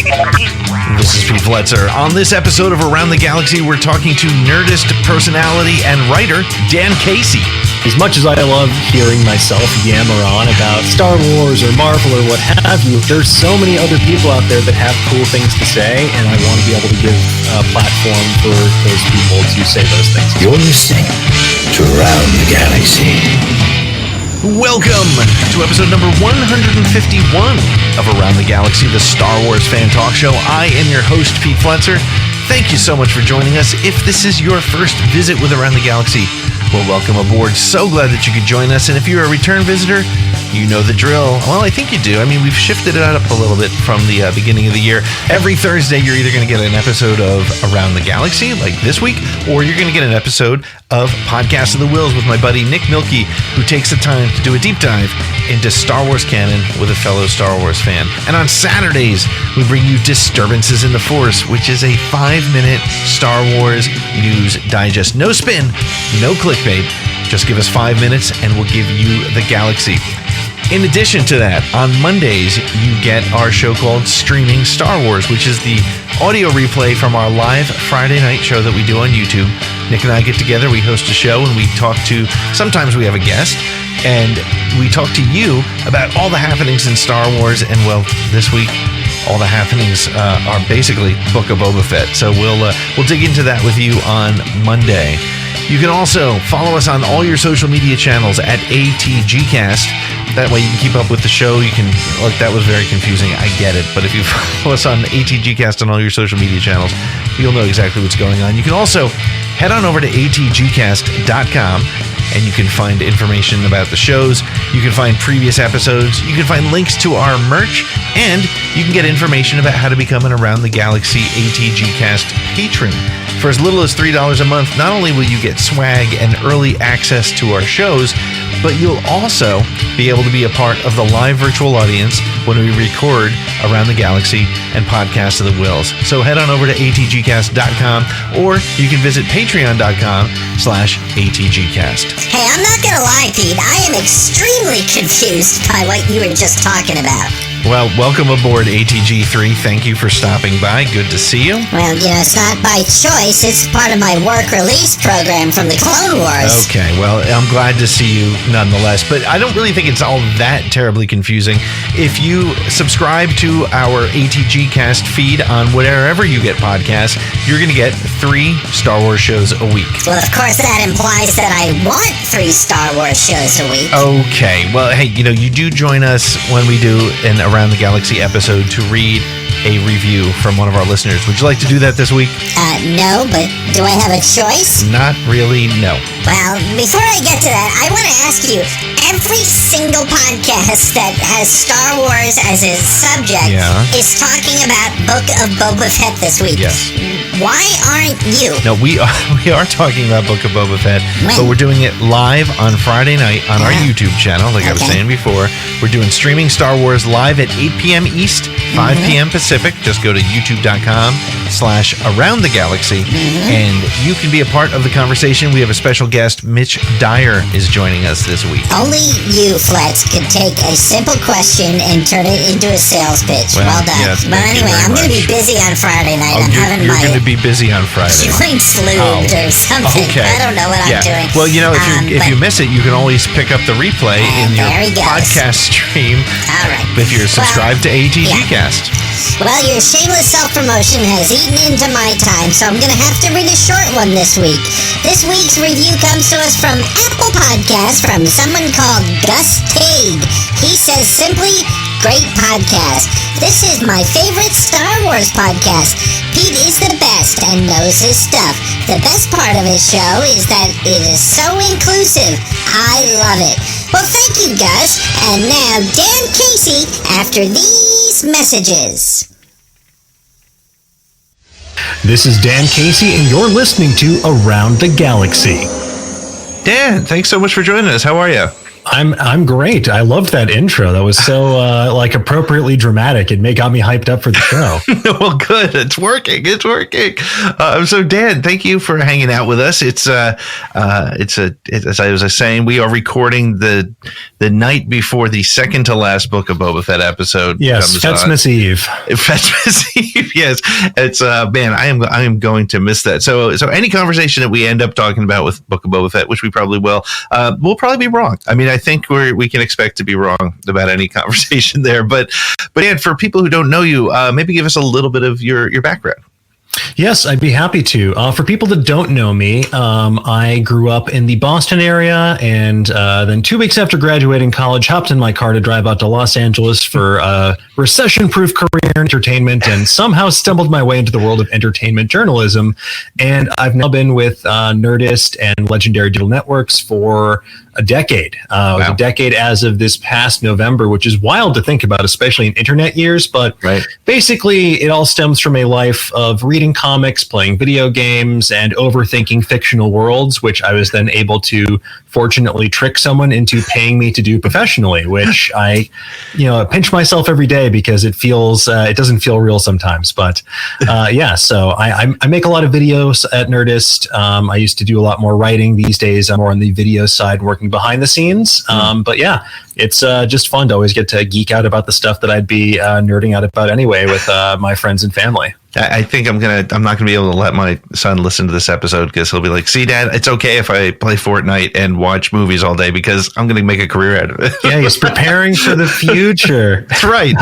This is Pete Fletzer. On this episode of Around the Galaxy, we're talking to Nerdist personality and writer Dan Casey. As much as I love hearing myself yammer on about Star Wars or Marvel or what have you, there's so many other people out there that have cool things to say, and I want to be able to give a platform for those people to say those things. You're listening to Around the Galaxy. Welcome to episode number 151 of Around the Galaxy, the Star Wars fan talk show. I am your host, Pete Fletzer. Thank you so much for joining us. If this is your first visit with Around the Galaxy, well, welcome aboard. So glad that you could join us. And if you're a return visitor, you know the drill. Well, I think you do. I mean, we've shifted it up a little bit from the beginning of the year. Every Thursday, you're either going to get an episode of Around the Galaxy, like this week, or you're going to get an episode of Podcast of the Wills with my buddy Nick Milkey, who takes the time to do a deep dive into Star Wars canon with a fellow Star Wars fan. And on Saturdays, we bring you Disturbances in the Force, which is a 5-minute Star Wars news digest. No spin, no clickbait. Just give us 5 minutes and we'll give you the galaxy. In addition to that, on Mondays, you get our show called Streaming Star Wars, which is the audio replay from our live Friday night show that we do on YouTube. Nick and I get together, we host a show, and we talk to, sometimes we have a guest, and we talk to you about all the happenings in Star Wars. And well, this week, all the happenings are basically Book of Boba Fett. So we'll dig into that with you on Monday. You can also follow us on all your social media channels at ATGcast. That way you can keep up with the show. You can, look, that was very confusing. I get it. But if you follow us on ATGcast on all your social media channels, you'll know exactly what's going on. You can also head on over to ATGcast.com and you can find information about the shows. You can find previous episodes. You can find links to our merch. And you can get information about how to become an Around the Galaxy ATGcast patron. For as little as $3 a month, not only will you get swag and early access to our shows, but you'll also be able to be a part of the live virtual audience when we record Around the Galaxy and Podcast of the Wills. So head on over to atgcast.com or you can visit patreon.com/atgcast. Hey, I'm not gonna lie, Pete. I am extremely confused by what you were just talking about. Well, welcome aboard ATG3. Thank you for stopping by. Good to see you. Well, it's not by choice. It's part of my work release program from the Clone Wars. Okay, well, I'm glad to see you nonetheless, but I don't really think it's all that terribly confusing. If you subscribe to our ATGcast feed on wherever you get podcasts, you're going to get 3 Star Wars shows a week. Well, of course, that implies that I want 3 Star Wars shows a week. Okay, well, hey, you do join us when we do an Around the Galaxy episode to read a review from one of our listeners. Would you like to do that this week? No, but do I have a choice? Not really, no. Well, before I get to that, I want to ask you, every single podcast that has Star Wars as its subject is talking about Book of Boba Fett this week. Yes. Why aren't you? No, we are talking about Book of Boba Fett, but we're doing it live on Friday night on our YouTube channel, like I was saying before. We're doing Streaming Star Wars live at 8 p.m. East, 5 p.m. Pacific. Just go to youtube.com/AroundTheGalaxy, and you can be a part of the conversation. We have a special guest, Mitch Dyer, is joining us this week. Only you, Flats, can take a simple question and turn it into a sales pitch. Well done. Yes, but anyway, I'm going to be busy on Friday night. I'm having my... You're going to be busy on Friday. Joints lubed or something. Okay. I don't know what I'm doing. Well, if you miss it, you can always pick up the replay in your podcast stream. All right. If you're subscribed to ATGcast. Well, your shameless self-promotion has eaten into my time, so I'm going to have to read a short one this week. This week's review comes to us from Apple Podcasts from someone called Gus Tague. He says simply, great podcast. This is my favorite Star Wars podcast. Pete is the best and knows his stuff. The best part of his show is that it is so inclusive. I love it. Well, thank you, Gus. And now, Dan Casey, after these messages. This is Dan Casey, and you're listening to Around the Galaxy. Dan, thanks so much for joining us. How are you? I'm great. I loved that intro. That was so appropriately dramatic. It got me hyped up for the show. Well, good. It's working. So Dan, thank you for hanging out with us. It's as I was saying, we are recording the night before the second to last Book of Boba Fett episode. Yes, Fetsmas Eve. Fetsmas Eve. Yes, it's man. I am going to miss that. So any conversation that we end up talking about with Book of Boba Fett, which we probably will probably be wrong. I mean, I think we can expect to be wrong about any conversation there. But Dan, for people who don't know you, maybe give us a little bit of your background. Yes, I'd be happy to. For people that don't know me, I grew up in the Boston area, and then 2 weeks after graduating college, hopped in my car to drive out to Los Angeles for a recession-proof career in entertainment, and somehow stumbled my way into the world of entertainment journalism. And I've now been with Nerdist and Legendary Digital Networks for a decade. It was a decade as of this past November, which is wild to think about, especially in internet years. But basically, it all stems from a life of reading comics, playing video games, and overthinking fictional worlds, which I was then able to fortunately trick someone into paying me to do professionally, which I, pinch myself every day because it doesn't feel real sometimes. But so I make a lot of videos at Nerdist. I used to do a lot more writing. These days, I'm more on the video side, working behind the scenes. But yeah, it's just fun to always get to geek out about the stuff that I'd be nerding out about anyway with my friends and family. I think I'm not gonna be able to let my son listen to this episode because he'll be like, "See, Dad, it's okay if I play Fortnite and watch movies all day because I'm gonna make a career out of it." Yeah, he's preparing for the future. That's right.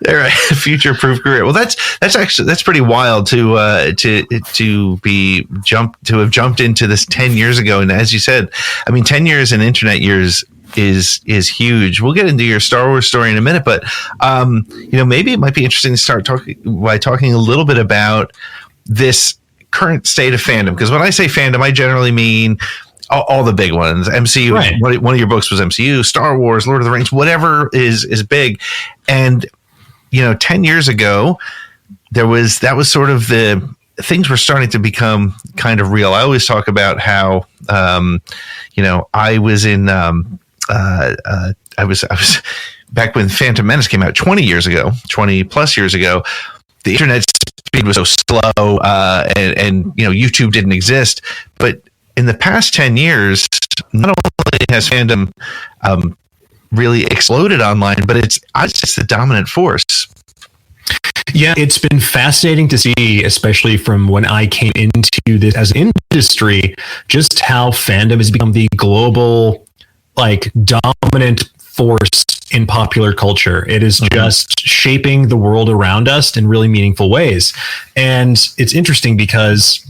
Right. Future-proof career. Well, that's pretty wild to have jumped into this 10 years ago. And as you said, I mean, 10 years in internet years is huge. We'll get into your Star Wars story in a minute, but maybe it might be interesting to start talking a little bit about this current state of fandom. Because when I say fandom, I generally mean all the big ones. MCU. Right. One of your books was MCU, Star Wars, Lord of the Rings, whatever is big. And 10 years ago, that was sort of the things were starting to become kind of real. I always talk about how I was in. I was back when Phantom Menace came out 20 plus years ago. The internet speed was so slow, and YouTube didn't exist. But in the past 10 years, not only has fandom really exploded online, but it's the dominant force. Yeah, it's been fascinating to see, especially from when I came into this as an industry, just how fandom has become the global, dominant force in popular culture. It is just shaping the world around us in really meaningful ways. And it's interesting because,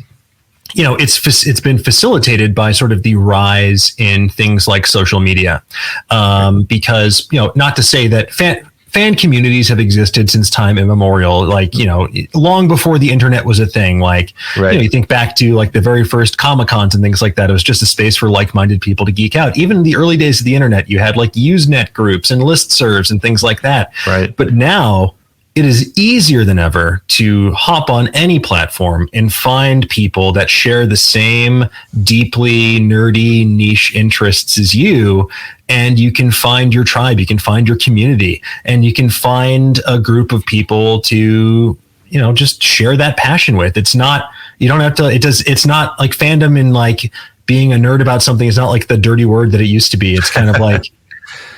it's been facilitated by sort of the rise in things like social media. Because, not to say that fan communities have existed since time immemorial, long before the internet was a thing. You think back to the very first Comic-Cons and things like that. It was just a space for like-minded people to geek out. Even in the early days of the internet, you had Usenet groups and listservs and things like that. Right. But now it is easier than ever to hop on any platform and find people that share the same deeply nerdy niche interests as you. And you can find your tribe, you can find your community, and you can find a group of people to, just share that passion with. It's not, you don't have to, it's not like fandom and being a nerd about something is not the dirty word that it used to be. It's kind of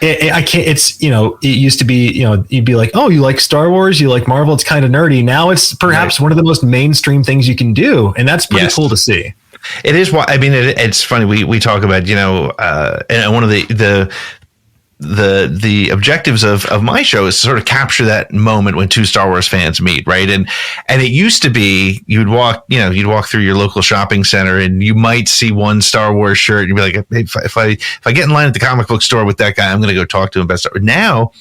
it used to be, you'd be like, oh, you like Star Wars, you like Marvel, it's kind of nerdy. Now it's perhaps one of the most mainstream things you can do. And that's pretty cool to see. It is. I mean, it's funny. We talk about, and one of the objectives of my show is to sort of capture that moment when two Star Wars fans meet, right? And it used to be you'd walk through your local shopping center and you might see one Star Wars shirt and you'd be like, hey, if I get in line at the comic book store with that guy, I'm going to go talk to him about Star Wars. Now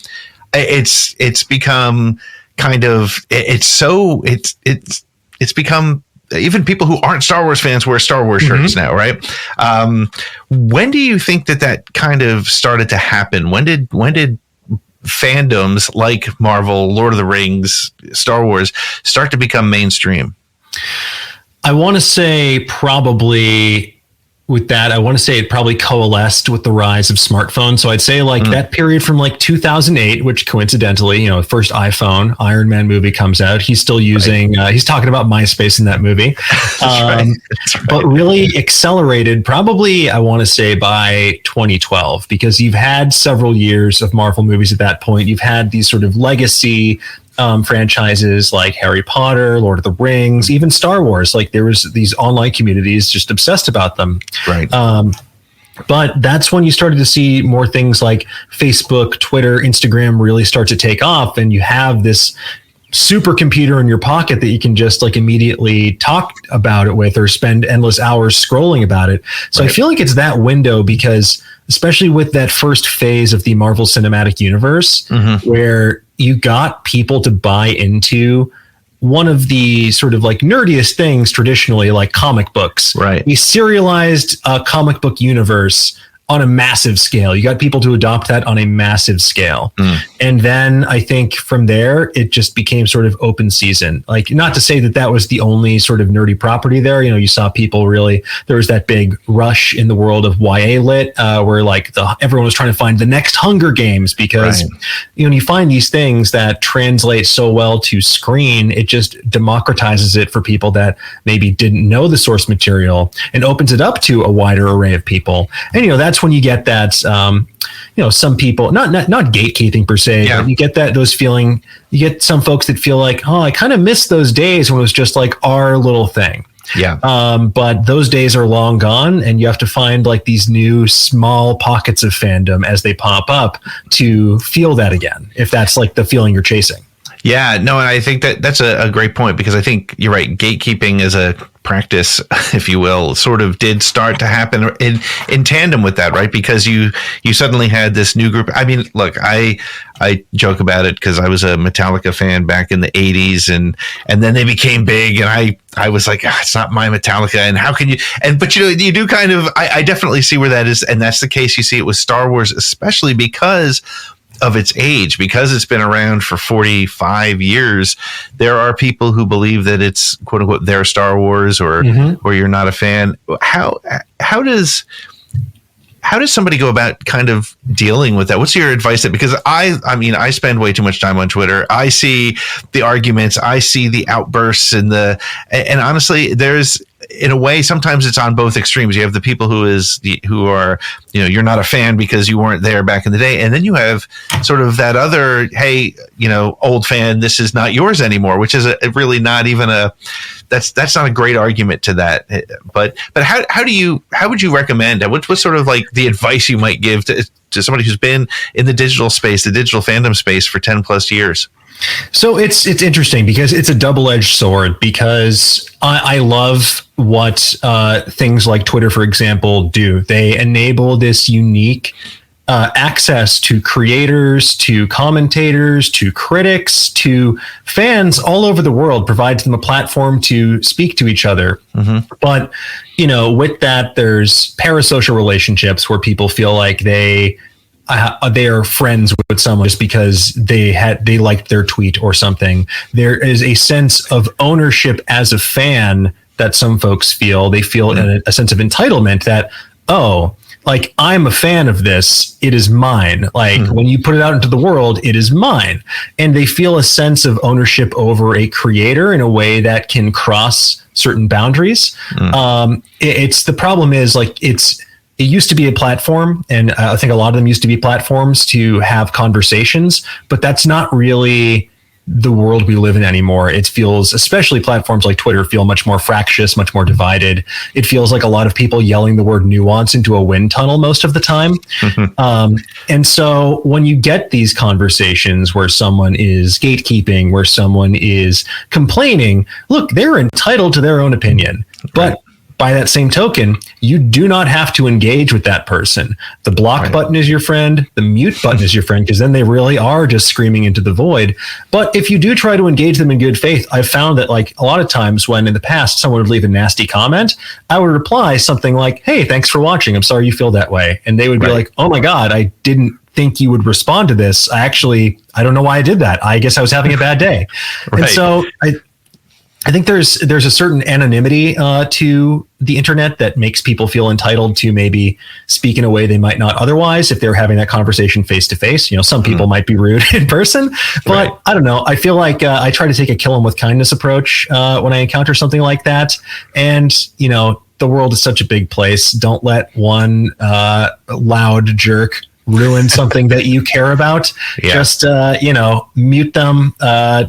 it's become kind of it's become. Even people who aren't Star Wars fans wear Star Wars shirts now, right? When do you think that kind of started to happen? When did fandoms like Marvel, Lord of the Rings, Star Wars start to become mainstream? I want to say probably with that, I want to say it probably coalesced with the rise of smartphones. So I'd say like that period from like 2008, which coincidentally, the first iPhone Iron Man movie comes out. He's still using, he's talking about MySpace in that movie. That's right. But really accelerated probably, I want to say by 2012, because you've had several years of Marvel movies at that point. You've had these sort of legacy franchises like Harry Potter, Lord of the Rings, even Star Wars. Like there was these online communities just obsessed about them. Right. But that's when you started to see more things like Facebook, Twitter, Instagram really start to take off, and you have this supercomputer in your pocket that you can just like immediately talk about it with or spend endless hours scrolling about it. So I feel like it's that window, because especially with that first phase of the Marvel Cinematic Universe, where you got people to buy into one of the sort of like nerdiest things traditionally, like comic books. Right. We serialized a comic book universe on a massive scale. You got people to adopt that on a massive scale. And then I think from there, it just became sort of open season. Like, not to say that that was the only sort of nerdy property there. You saw people really, there was that big rush in the world of YA lit, where like everyone was trying to find the next Hunger Games, because, when you find these things that translate so well to screen, it just democratizes it for people that maybe didn't know the source material and opens it up to a wider array of people. And, that's when you get that, some people, not gatekeeping per se, but you get you get some folks that feel like, oh, I kind of miss those days when it was just like our little thing. Yeah. But those days are long gone, and you have to find like these new small pockets of fandom as they pop up to feel that again, if that's like the feeling you're chasing. Yeah, no, and I think that's a great point, because I think you're right. Gatekeeping as a practice, if you will, sort of did start to happen in tandem with that, right? Because you suddenly had this new group. I mean, look, I joke about it because I was a Metallica fan back in the 80s, and then they became big, and I was like, it's not my Metallica, and how can you? But you do kind of. I definitely see where that is, and that's the case. You see it with Star Wars, especially because of its age, because it's been around for 45 years. There are people who believe that it's quote unquote their Star Wars, or you're not a fan. How does somebody go about kind of dealing with that? What's your advice? Because I spend way too much time on Twitter. I see the arguments, I see the outbursts, and honestly, there's, in a way, sometimes it's on both extremes. You have the people who are, you're not a fan because you weren't there back in the day. And then you have sort of that other, hey, old fan, this is not yours anymore, which is really not even that's not a great argument to that. But how would you recommend, what's sort of like the advice you might give to somebody who's been in the digital space, the digital fandom space for 10 plus years? So it's interesting, because it's a double-edged sword, because I love what things like Twitter, for example, do. They enable this unique access to creators, to commentators, to critics, to fans all over the world, provides them a platform to speak to each other. But, with that, there's parasocial relationships where people feel like they are friends with someone just because they liked their tweet or something. There is a sense of ownership as a fan that some folks feel. They feel a sense of entitlement that, like, I'm a fan of this, it is mine. Like, when you put it out into the world, it is mine. And they feel a sense of ownership over a creator in a way that can cross certain boundaries. The problem is, like, it used to be a platform, and I think a lot of them used to be platforms to have conversations, but that's not really the world we live in anymore. It feels, especially platforms like Twitter, feel much more fractious, much more divided. It feels like a lot of people yelling the word nuance into a wind tunnel most of the time. And so when you get these conversations where someone is gatekeeping, where someone is complaining, look, they're entitled to their own opinion, but by that same token, you do not have to engage with that person. The block button is your friend. The mute button is your friend, because then they really are just screaming into the void. But if you do try to engage them in good faith, I've found that, like, a lot of times when in the past someone would leave a nasty comment, I would reply something like, hey, thanks for watching. I'm sorry you feel that way. And they would be like, oh my God, I didn't think you would respond to this. I don't know why I did that. I guess I was having a bad day. And so I think there's a certain anonymity to the internet that makes people feel entitled to maybe speak in a way they might not otherwise if they're having that conversation face to face. You know, some people might be rude in person, but right. I don't know. I feel like I try to take a kill 'em with kindness approach when I encounter something like that. And, you know, the world is such a big place. Don't let one loud jerk ruin something that you care about. Yeah. Just mute them,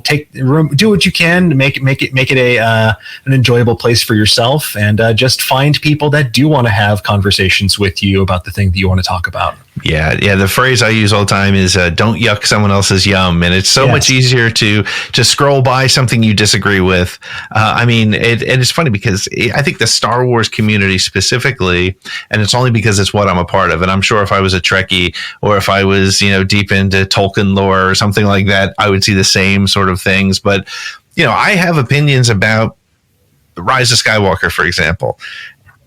take room, do what you can to make it an enjoyable place for yourself, and just find people that do want to have conversations with you about the thing that you want to talk about. Yeah. The phrase I use all the time is don't yuck someone else's yum. And it's so much easier to scroll by something you disagree with. And it's funny because I think the Star Wars community specifically, and it's only because it's what I'm a part of. And I'm sure if I was a Trekkie or if I was, deep into Tolkien lore or something like that, I would see the same sort of things. But, I have opinions about the Rise of Skywalker, for example.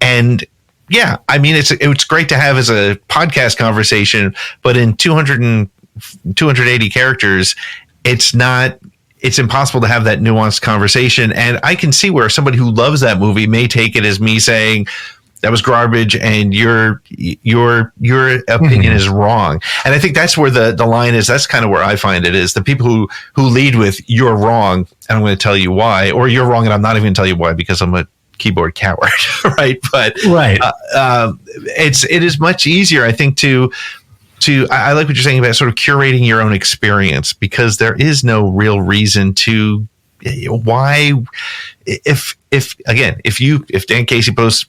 And yeah, I mean, it's great to have as a podcast conversation, but in 280 characters, it's impossible to have that nuanced conversation. And I can see where somebody who loves that movie may take it as me saying that was garbage and your opinion is wrong. And I think that's where the line is. That's kind of where I find it is the people who lead with you're wrong and I'm going to tell you why, or you're wrong and I'm not even going to tell you why because I'm a keyboard coward, right? But it is much easier, I think, to I like what you're saying about sort of curating your own experience, because there is no real reason to why if Dan Casey posts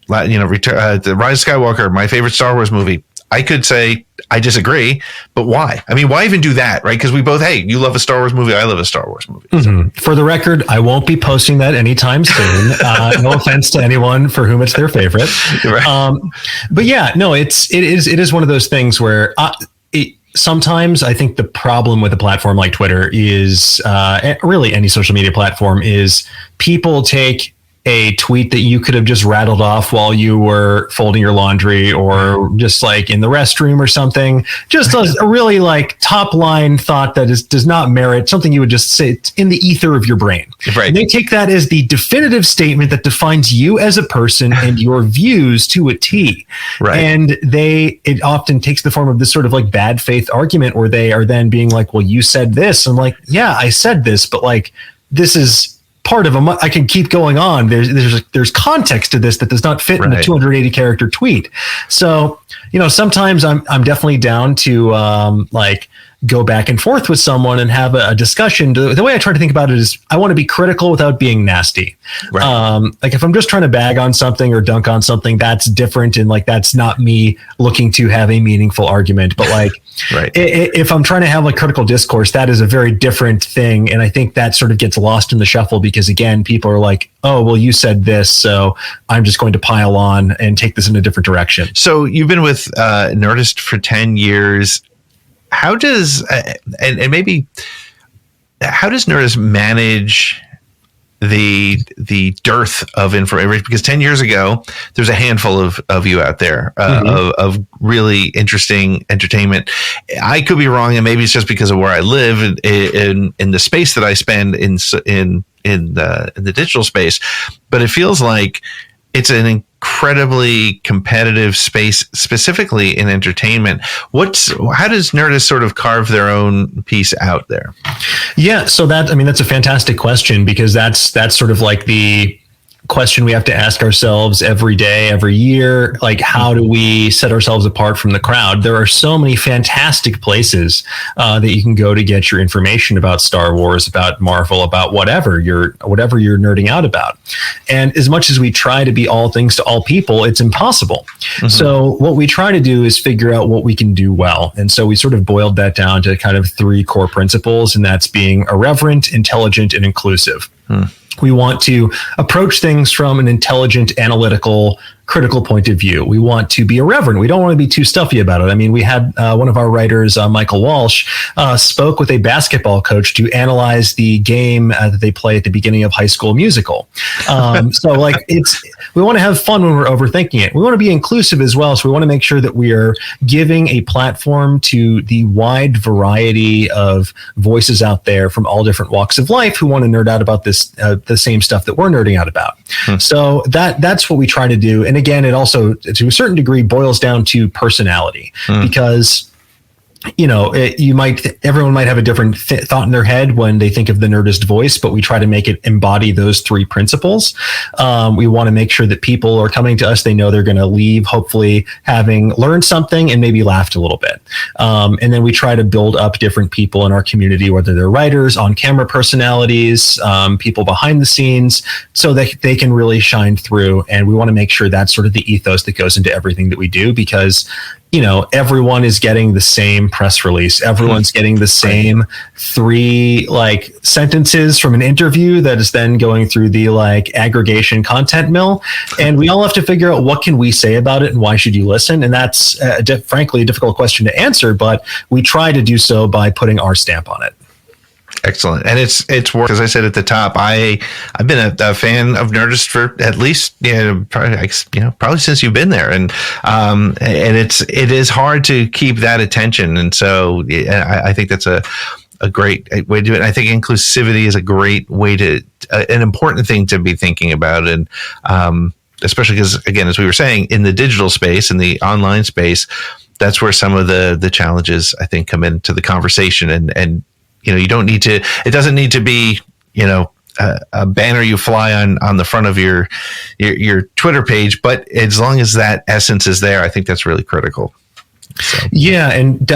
the Rise of Skywalker, my favorite Star Wars movie, I could say I disagree, but why? I mean, why even do that, right? Because we both, hey, you love a Star Wars movie, I love a Star Wars movie. Mm-hmm. For the record, I won't be posting that anytime soon. No offense to anyone for whom it's their favorite. Right. But yeah, no, it is one of those things where sometimes I think the problem with a platform like Twitter is really any social media platform is people take a tweet that you could have just rattled off while you were folding your laundry or just like in the restroom or something, just a really like top line thought that does not merit something you would just say in the ether of your brain. Right. And they take that as the definitive statement that defines you as a person and your views to a T. Right. And it often takes the form of this sort of like bad faith argument where they are then being like, well, you said this. I'm like, yeah, I said this, but like, this is part of I can keep going on. There's context to this that does not fit in a 280 character tweet. So, sometimes I'm definitely down to go back and forth with someone and have a discussion. The way I try to think about it is I want to be critical without being nasty. Right. Like if I'm just trying to bag on something or dunk on something, that's different. And like, that's not me looking to have a meaningful argument. But like, if I'm trying to have like critical discourse, that is a very different thing. And I think that sort of gets lost in the shuffle because again, people are like, oh, well, you said this, so I'm just going to pile on and take this in a different direction. So you've been with Nerdist for 10 years. How does how does Nerdist manage the dearth of information? Because 10 years ago, there's a handful of you out there of really interesting entertainment. I could be wrong, and maybe it's just because of where I live in the space that I spend in the digital space. But it feels like it's an incredibly competitive space, specifically in entertainment. How does Nerdist sort of carve their own piece out there? Yeah, so that's a fantastic question because that's sort of like the question we have to ask ourselves every day, every year. Like, how do we set ourselves apart from the crowd? There are so many fantastic places that you can go to get your information about Star Wars, about Marvel, about whatever you're nerding out about. And as much as we try to be all things to all people, it's impossible. Mm-hmm. So what we try to do is figure out what we can do well. And so we sort of boiled that down to kind of 3 core principles, and that's being irreverent, intelligent, and inclusive. We want to approach things from an intelligent, analytical, critical point of view. We want to be irreverent. We don't want to be too stuffy about it. I mean, we had one of our writers, Michael Walsh, spoke with a basketball coach to analyze the game that they play at the beginning of High School Musical. So like we want to have fun when we're overthinking it. We want to be inclusive as well. So we want to make sure that we are giving a platform to the wide variety of voices out there from all different walks of life who want to nerd out about this, the same stuff that we're nerding out about. So that's what we try to do. And again, it also, to a certain degree, boils down to personality because, you know, everyone might have a different thought in their head when they think of the Nerdist voice, but we try to make it embody those three principles. We want to make sure that people are coming to us, they know they're going to leave, hopefully having learned something and maybe laughed a little bit. And then we try to build up different people in our community, whether they're writers, on-camera personalities, people behind the scenes, so that they can really shine through. And we want to make sure that's sort of the ethos that goes into everything that we do, because you know, everyone is getting the same press release. Everyone's getting the same 3 like sentences from an interview that is then going through the like aggregation content mill. And we all have to figure out what can we say about it and why should you listen? And that's frankly a difficult question to answer, but we try to do so by putting our stamp on it. Excellent. And it's worked. As I said at the top, I've been a fan of Nerdist for at least, probably since you've been there. And it is hard to keep that attention. And so I think that's a great way to do it. I think inclusivity is a great way to, an important thing to be thinking about. And, especially because, again, as we were saying, in the digital space, in the online space, that's where some of the challenges, I think, come into the conversation. And you know, you don't need to, it doesn't need to be, you know, a banner you fly on the front of your Twitter page, but as long as that essence is there, I think that's really critical. So. Yeah, and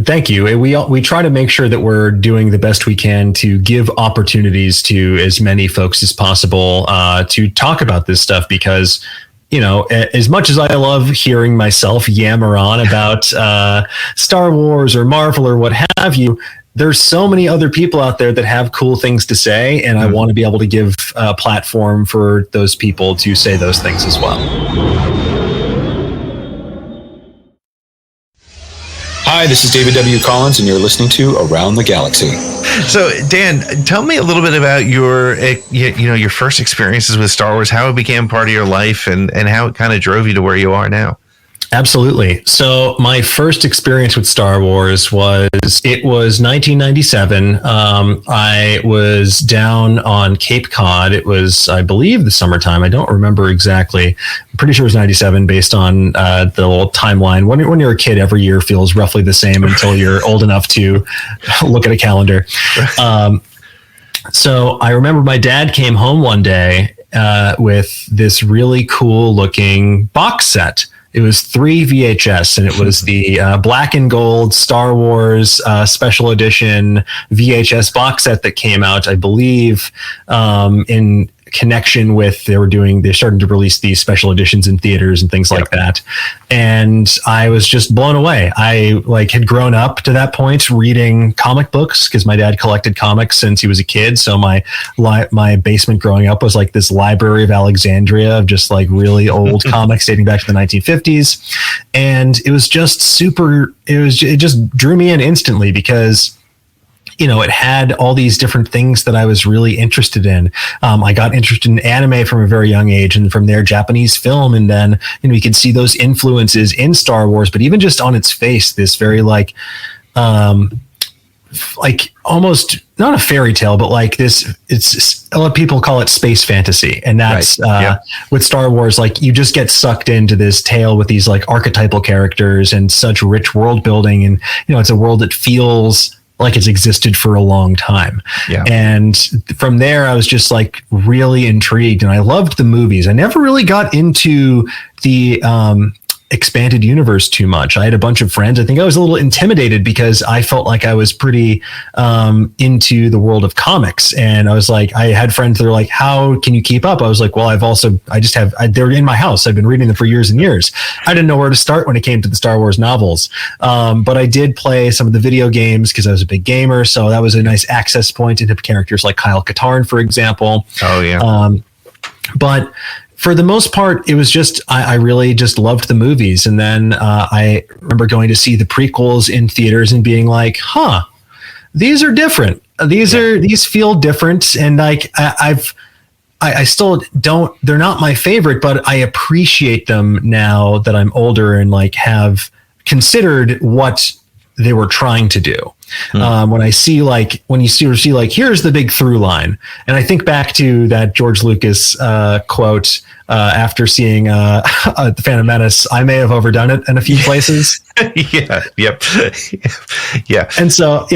thank you. We try to make sure that we're doing the best we can to give opportunities to as many folks as possible to talk about this stuff, because you know, as much as I love hearing myself yammer on about Star Wars or Marvel or what have you, there's so many other people out there that have cool things to say, and I want to be able to give a platform for those people to say those things as well. Hi, this is David W. Collins, and you're listening to Around the Galaxy. So, Dan, tell me a little bit about your first experiences with Star Wars, how it became part of your life, and how it kind of drove you to where you are now. Absolutely. So my first experience with Star Wars was 1997. I was down on Cape Cod. It was, I believe, the summertime. I don't remember exactly. I'm pretty sure it was 97 based on the little timeline. When you're a kid, every year feels roughly the same until you're old enough to look at a calendar. So I remember my dad came home one day with this really cool looking box set. It was 3 VHS, and it was the black and gold Star Wars special edition VHS box set that came out, I believe, in connection with they're starting to release these special editions in theaters and things like that. And I was just blown away. I had grown up to that point reading comic books because my dad collected comics since he was a kid. So my basement growing up was like this Library of Alexandria of just like really old comics dating back to the 1950s. And it was just it just drew me in instantly because you know, it had all these different things that I was really interested in. I got interested in anime from a very young age, and from there, Japanese film. And then, you know, you could see those influences in Star Wars, but even just on its face, this very like almost not a fairy tale, but like this, it's a lot of people call it space fantasy. And that's with Star Wars, like you just get sucked into this tale with these like archetypal characters and such rich world building. And, you know, it's a world that feels like it's existed for a long time. Yeah. And from there, I was just like really intrigued, and I loved the movies. I never really got into the expanded universe too much. I had a bunch of friends. I think I was a little intimidated because I felt like I was pretty into the world of comics. And I was like, I had friends that were like, how can you keep up? I was like, well, they're in my house. I've been reading them for years and years. I didn't know where to start when it came to the Star Wars novels. But I did play some of the video games because I was a big gamer. So that was a nice access point into characters like Kyle Katarn, for example. Oh, yeah. But For the most part, it was just I really just loved the movies, and then I remember going to see the prequels in theaters and being like, "Huh, these are different. These feel different." And like I still don't. They're not my favorite, but I appreciate them now that I'm older and like have considered what they were trying to do. When I see like, when you see like, here's the big through line. And I think back to that George Lucas quote after seeing The Phantom Menace, I may have overdone it in a few places. Yeah. And so,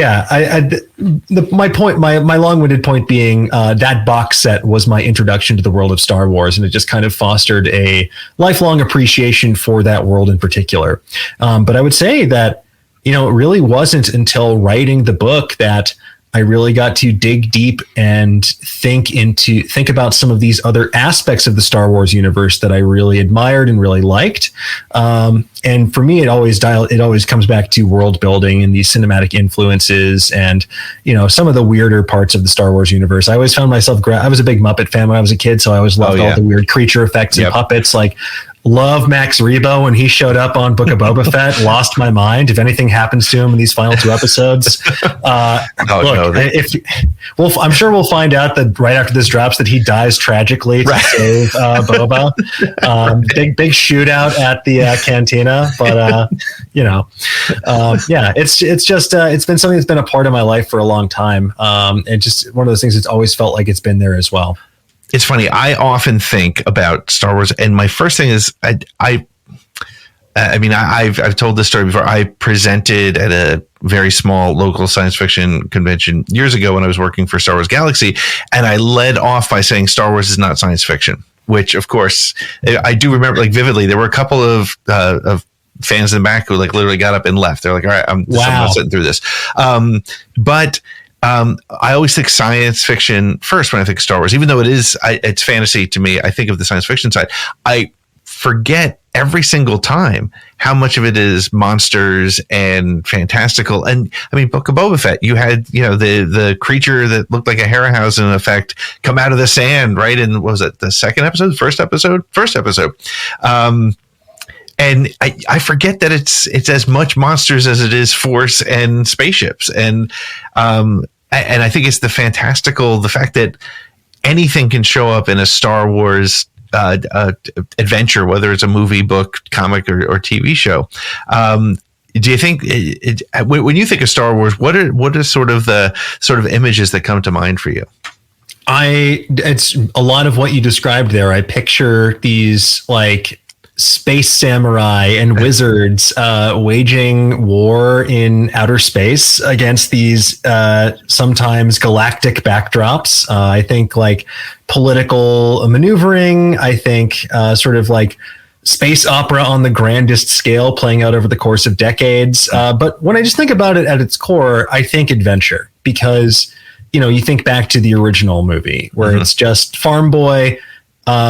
my long-winded point being that box set was my introduction to the world of Star Wars. And it just kind of fostered a lifelong appreciation for that world in particular. But I would say that, it really wasn't until writing the book that I really got to dig deep and think about some of these other aspects of the Star Wars universe that I really admired and really liked. And for me, it always comes back to world building and these cinematic influences and, some of the weirder parts of the Star Wars universe. I always found myself, I was a big Muppet fan when I was a kid. So I always loved all the weird creature effects and puppets. Like, love Max Rebo when he showed up on Book of Boba Fett. Lost my mind. If anything happens to him in these final 2 episodes, I'm sure we'll find out that right after this drops that he dies tragically to save Boba. Big shootout at the cantina, but it's just it's been something that's been a part of my life for a long time, and just one of those things that's always felt like it's been there as well. It's funny. I often think about Star Wars, and my first thing is I've told this story before. I presented at a very small local science fiction convention years ago when I was working for Star Wars Galaxy, and I led off by saying Star Wars is not science fiction, which of course I do remember like vividly. There were a couple of fans in the back who like literally got up and left. They're like, all right, I'm not sitting through this. I always think science fiction first when I think of Star Wars, even though it's fantasy to me. I think of the science fiction side. I forget every single time how much of it is monsters and fantastical. And I mean, Book of Boba Fett, you had, the creature that looked like a Harryhausen effect come out of the sand, right? And what was it, the first episode? And I forget that it's as much monsters as it is force and spaceships. And I think it's the fact that anything can show up in a Star Wars adventure, whether it's a movie, book, comic, or TV show. Do you think when you think of Star Wars, what are sort of images that come to mind for you? It's a lot of what you described there. I picture these like space samurai and wizards waging war in outer space against these sometimes galactic backdrops. I think like political maneuvering. I think sort of like space opera on the grandest scale playing out over the course of decades. But when I just think about it at its core, I think adventure, because you think back to the original movie where it's just farm boy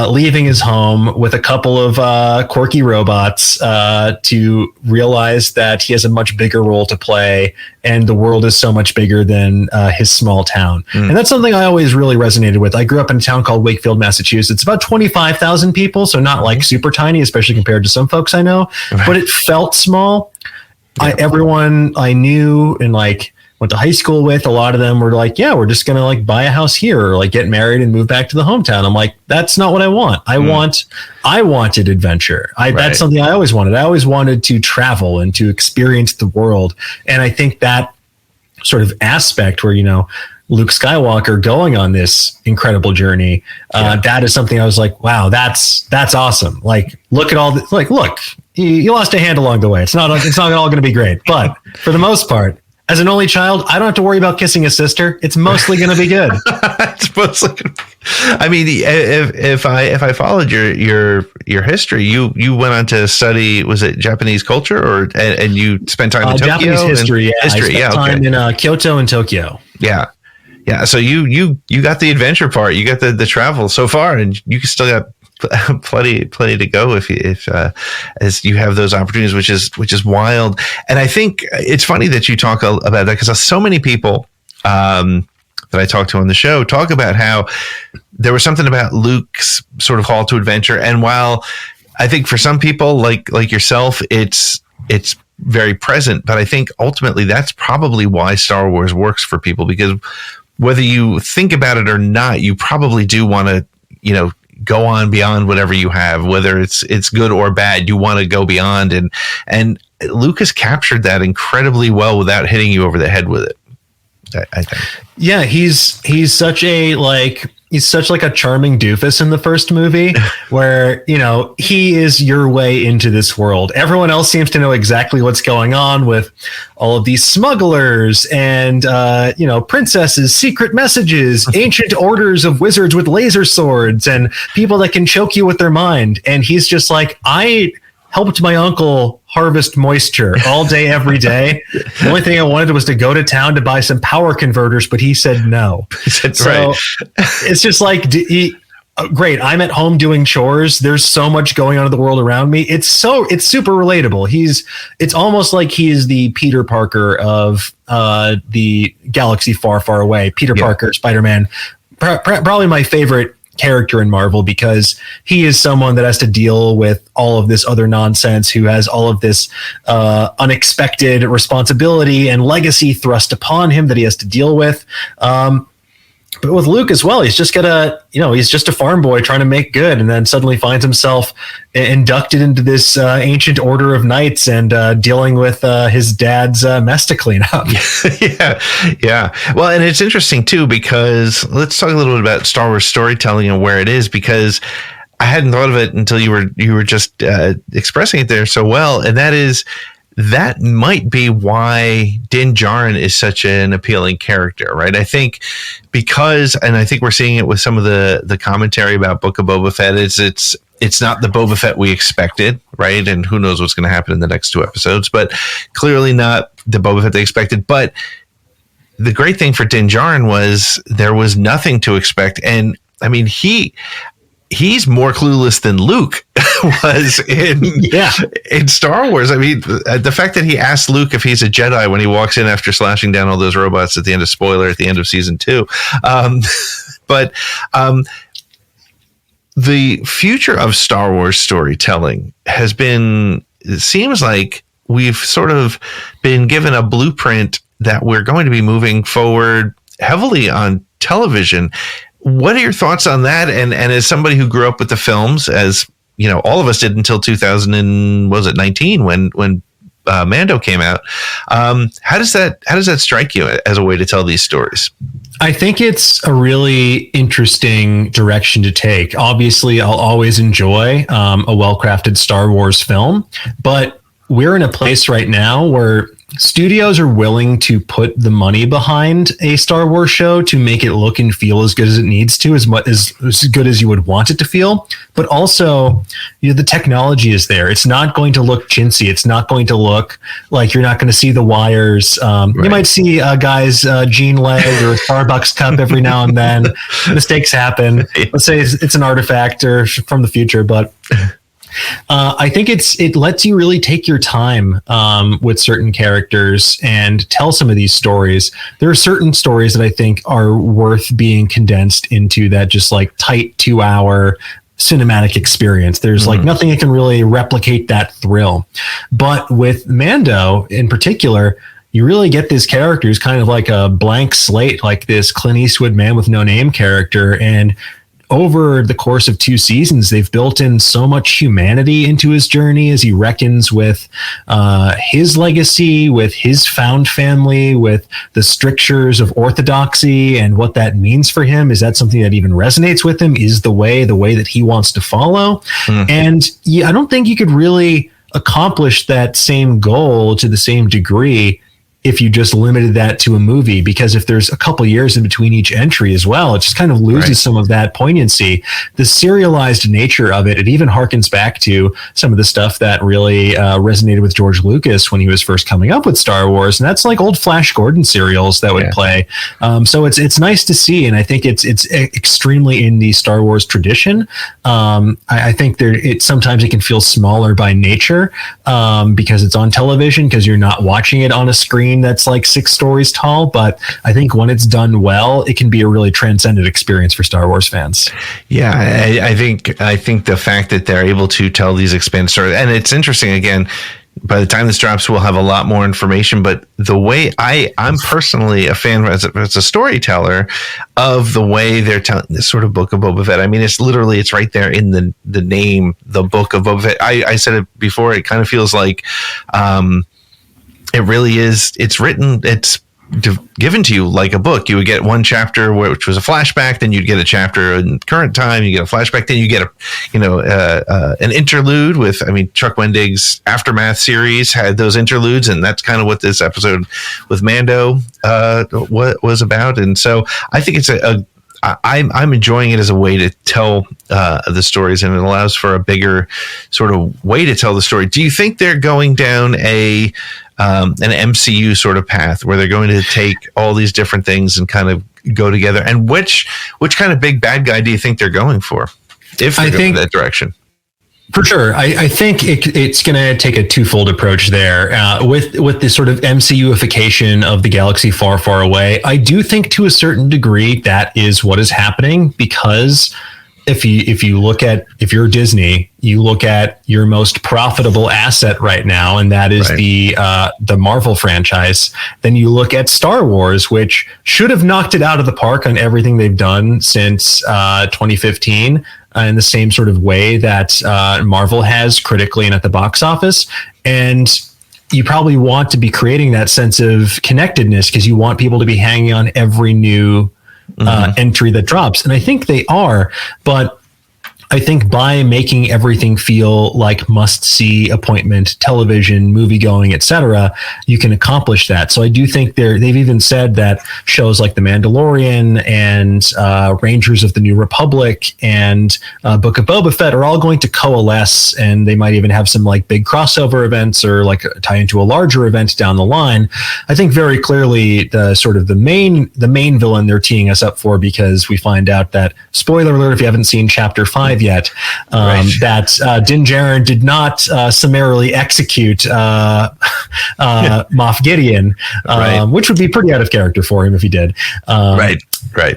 leaving his home with a couple of quirky robots to realize that he has a much bigger role to play and the world is so much bigger than his small town. And that's something I always really resonated with. I grew up in a town called Wakefield, Massachusetts, about 25,000 people. So not like super tiny, especially compared to some folks I know, but it felt small. Everyone I knew and like went to high school with, a lot of them were like, yeah, we're just going to like buy a house here or like get married and move back to the hometown. I'm like, that's not what I want. I wanted adventure. That's something I always wanted. I always wanted to travel and to experience the world. And I think that sort of aspect where, Luke Skywalker going on this incredible journey, that is something I was like, wow, that's awesome. Like, look at all the, like, look, you lost a hand along the way. It's not all going to be great, but for the most part, as an only child, I don't have to worry about kissing a sister. It's mostly going to be good. It's mostly going to be, I mean, if I followed your history, you went on to study, was it Japanese culture and you spent time in Tokyo? Japanese history, I spent time in Kyoto and Tokyo. Yeah. So you got the adventure part, you got the travel so far, and you still got plenty to go if as you have those opportunities, which is wild. And I think it's funny that you talk about that, because so many people that I talk to on the show talk about how there was something about Luke's sort of call to adventure. And while I think for some people like yourself, it's very present, but I think ultimately that's probably why Star Wars works for people, because whether you think about it or not, you probably do want to, go on beyond whatever you have, whether it's good or bad. You want to go beyond, and Lucas captured that incredibly well without hitting you over the head with it, I think. Yeah, he's such a he's such like a charming doofus in the first movie where, he is your way into this world. Everyone else seems to know exactly what's going on with all of these smugglers and, princesses, secret messages, ancient orders of wizards with laser swords, and people that can choke you with their mind. And he's just like, I helped my uncle harvest moisture all day, every day. The only thing I wanted was to go to town to buy some power converters, but he said no. So it's just like, great. I'm at home doing chores. There's so much going on in the world around me. It's super relatable. It's almost like he is the Peter Parker of the galaxy far, far away. Peter Parker, Spider-Man, probably my favorite character in Marvel, because he is someone that has to deal with all of this other nonsense, who has all of this unexpected responsibility and legacy thrust upon him that he has to deal with. But with Luke as well, he's just he's just a farm boy trying to make good, and then suddenly finds himself inducted into this ancient order of knights and dealing with his dad's mess to clean up. Yeah. Well, and it's interesting too, because let's talk a little bit about Star Wars storytelling and where it is, because I hadn't thought of it until you were just expressing it there so well, and that might be why Din Djarin is such an appealing character, right? I think because, and I think we're seeing it with some of the commentary about Book of Boba Fett, it's not the Boba Fett we expected, right? And who knows what's going to happen in the next 2 episodes, but clearly not the Boba Fett they expected. But the great thing for Din Djarin was there was nothing to expect. And I mean, he's more clueless than Luke was in Star Wars. I mean, the fact that he asked Luke if he's a Jedi when he walks in after slashing down all those robots at the end of season 2. But the future of Star Wars storytelling it seems like we've sort of been given a blueprint that we're going to be moving forward heavily on television. What are your thoughts on that? And as somebody who grew up with the films, as all of us did until 2019 when Mando came out, how does that strike you as a way to tell these stories? I think it's a really interesting direction to take. Obviously, I'll always enjoy a well-crafted Star Wars film, but we're in a place right now where studios are willing to put the money behind a Star Wars show to make it look and feel as good as it needs to, as good as you would want it to feel. But also, the technology is there. It's not going to look chintzy. It's not going to look like you're not going to see the wires. Right. You might see a guy's jean leg or a Starbucks cup every now and then. Mistakes happen. Let's say it's an artifact or from the future, but I think it lets you really take your time with certain characters and tell some of these stories. There are certain stories that I think are worth being condensed into that just like tight 2-hour cinematic experience. There's like nothing that can really replicate that thrill. But with Mando in particular, you really get this character who's kind of like a blank slate, like this Clint Eastwood man with no name character. And over the course of 2 seasons, they've built in so much humanity into his journey as he reckons with his legacy, with his found family, with the strictures of orthodoxy and what that means for him. Is that something that even resonates with him? Is the way that he wants to follow? And I don't think you could really accomplish that same goal to the same degree if you just limited that to a movie, because if there's a couple years in between each entry as well, it just kind of loses some of that poignancy. The serialized nature of it even harkens back to some of the stuff that really resonated with George Lucas when he was first coming up with Star Wars, and that's like old Flash Gordon serials that would play. So it's nice to see, and I think it's extremely in the Star Wars tradition. I think sometimes it can feel smaller by nature because it's on television, because you're not watching it on a screen screen that's like 6 stories tall, but I think when it's done well, it can be a really transcendent experience for Star Wars fans. Yeah, I think the fact that they're able to tell these expanded stories, and it's interesting again. By the time this drops, we'll have a lot more information. But the way I'm personally a fan as a storyteller of the way they're telling this sort of Book of Boba Fett. I mean, it's right there in the name, the Book of Boba Fett. I said it before. It kind of feels like it really is. It's written. It's given to you like a book. You would get one chapter which was a flashback, then you'd get a chapter in current time, you get a flashback, then you get an interlude with, I mean, Chuck Wendig's Aftermath series had those interludes, and that's kind of what this episode with Mando was about. And so I think it's I'm enjoying it as a way to tell the stories, and it allows for a bigger sort of way to tell the story. Do you think they're going down an MCU sort of path where they're going to take all these different things and kind of go together? And which kind of big bad guy do you think they're going for, if they're going that direction? For sure. I think it's going to take a twofold approach there. With this sort of MCUification of the galaxy far, far away, I do think to a certain degree that is what is happening, because if you're Disney, you look at your most profitable asset right now, and that is the Marvel franchise. Then you look at Star Wars, which should have knocked it out of the park on everything they've done since 2015. In the same sort of way that Marvel has critically and at the box office. And you probably want to be creating that sense of connectedness because you want people to be hanging on every new entry that drops. And I think they are, but I think by making everything feel like must-see appointment television, movie-going, etc., you can accomplish that. So I do think they've even said that shows like The Mandalorian and Rangers of the New Republic and Book of Boba Fett are all going to coalesce, and they might even have some like big crossover events or like tie into a larger event down the line. I think very clearly the main villain they're teeing us up for, because we find out that, spoiler alert if you haven't seen Chapter 5 yet, that Din Djarin did not summarily execute Moff Gideon, which would be pretty out of character for him if he did. Right.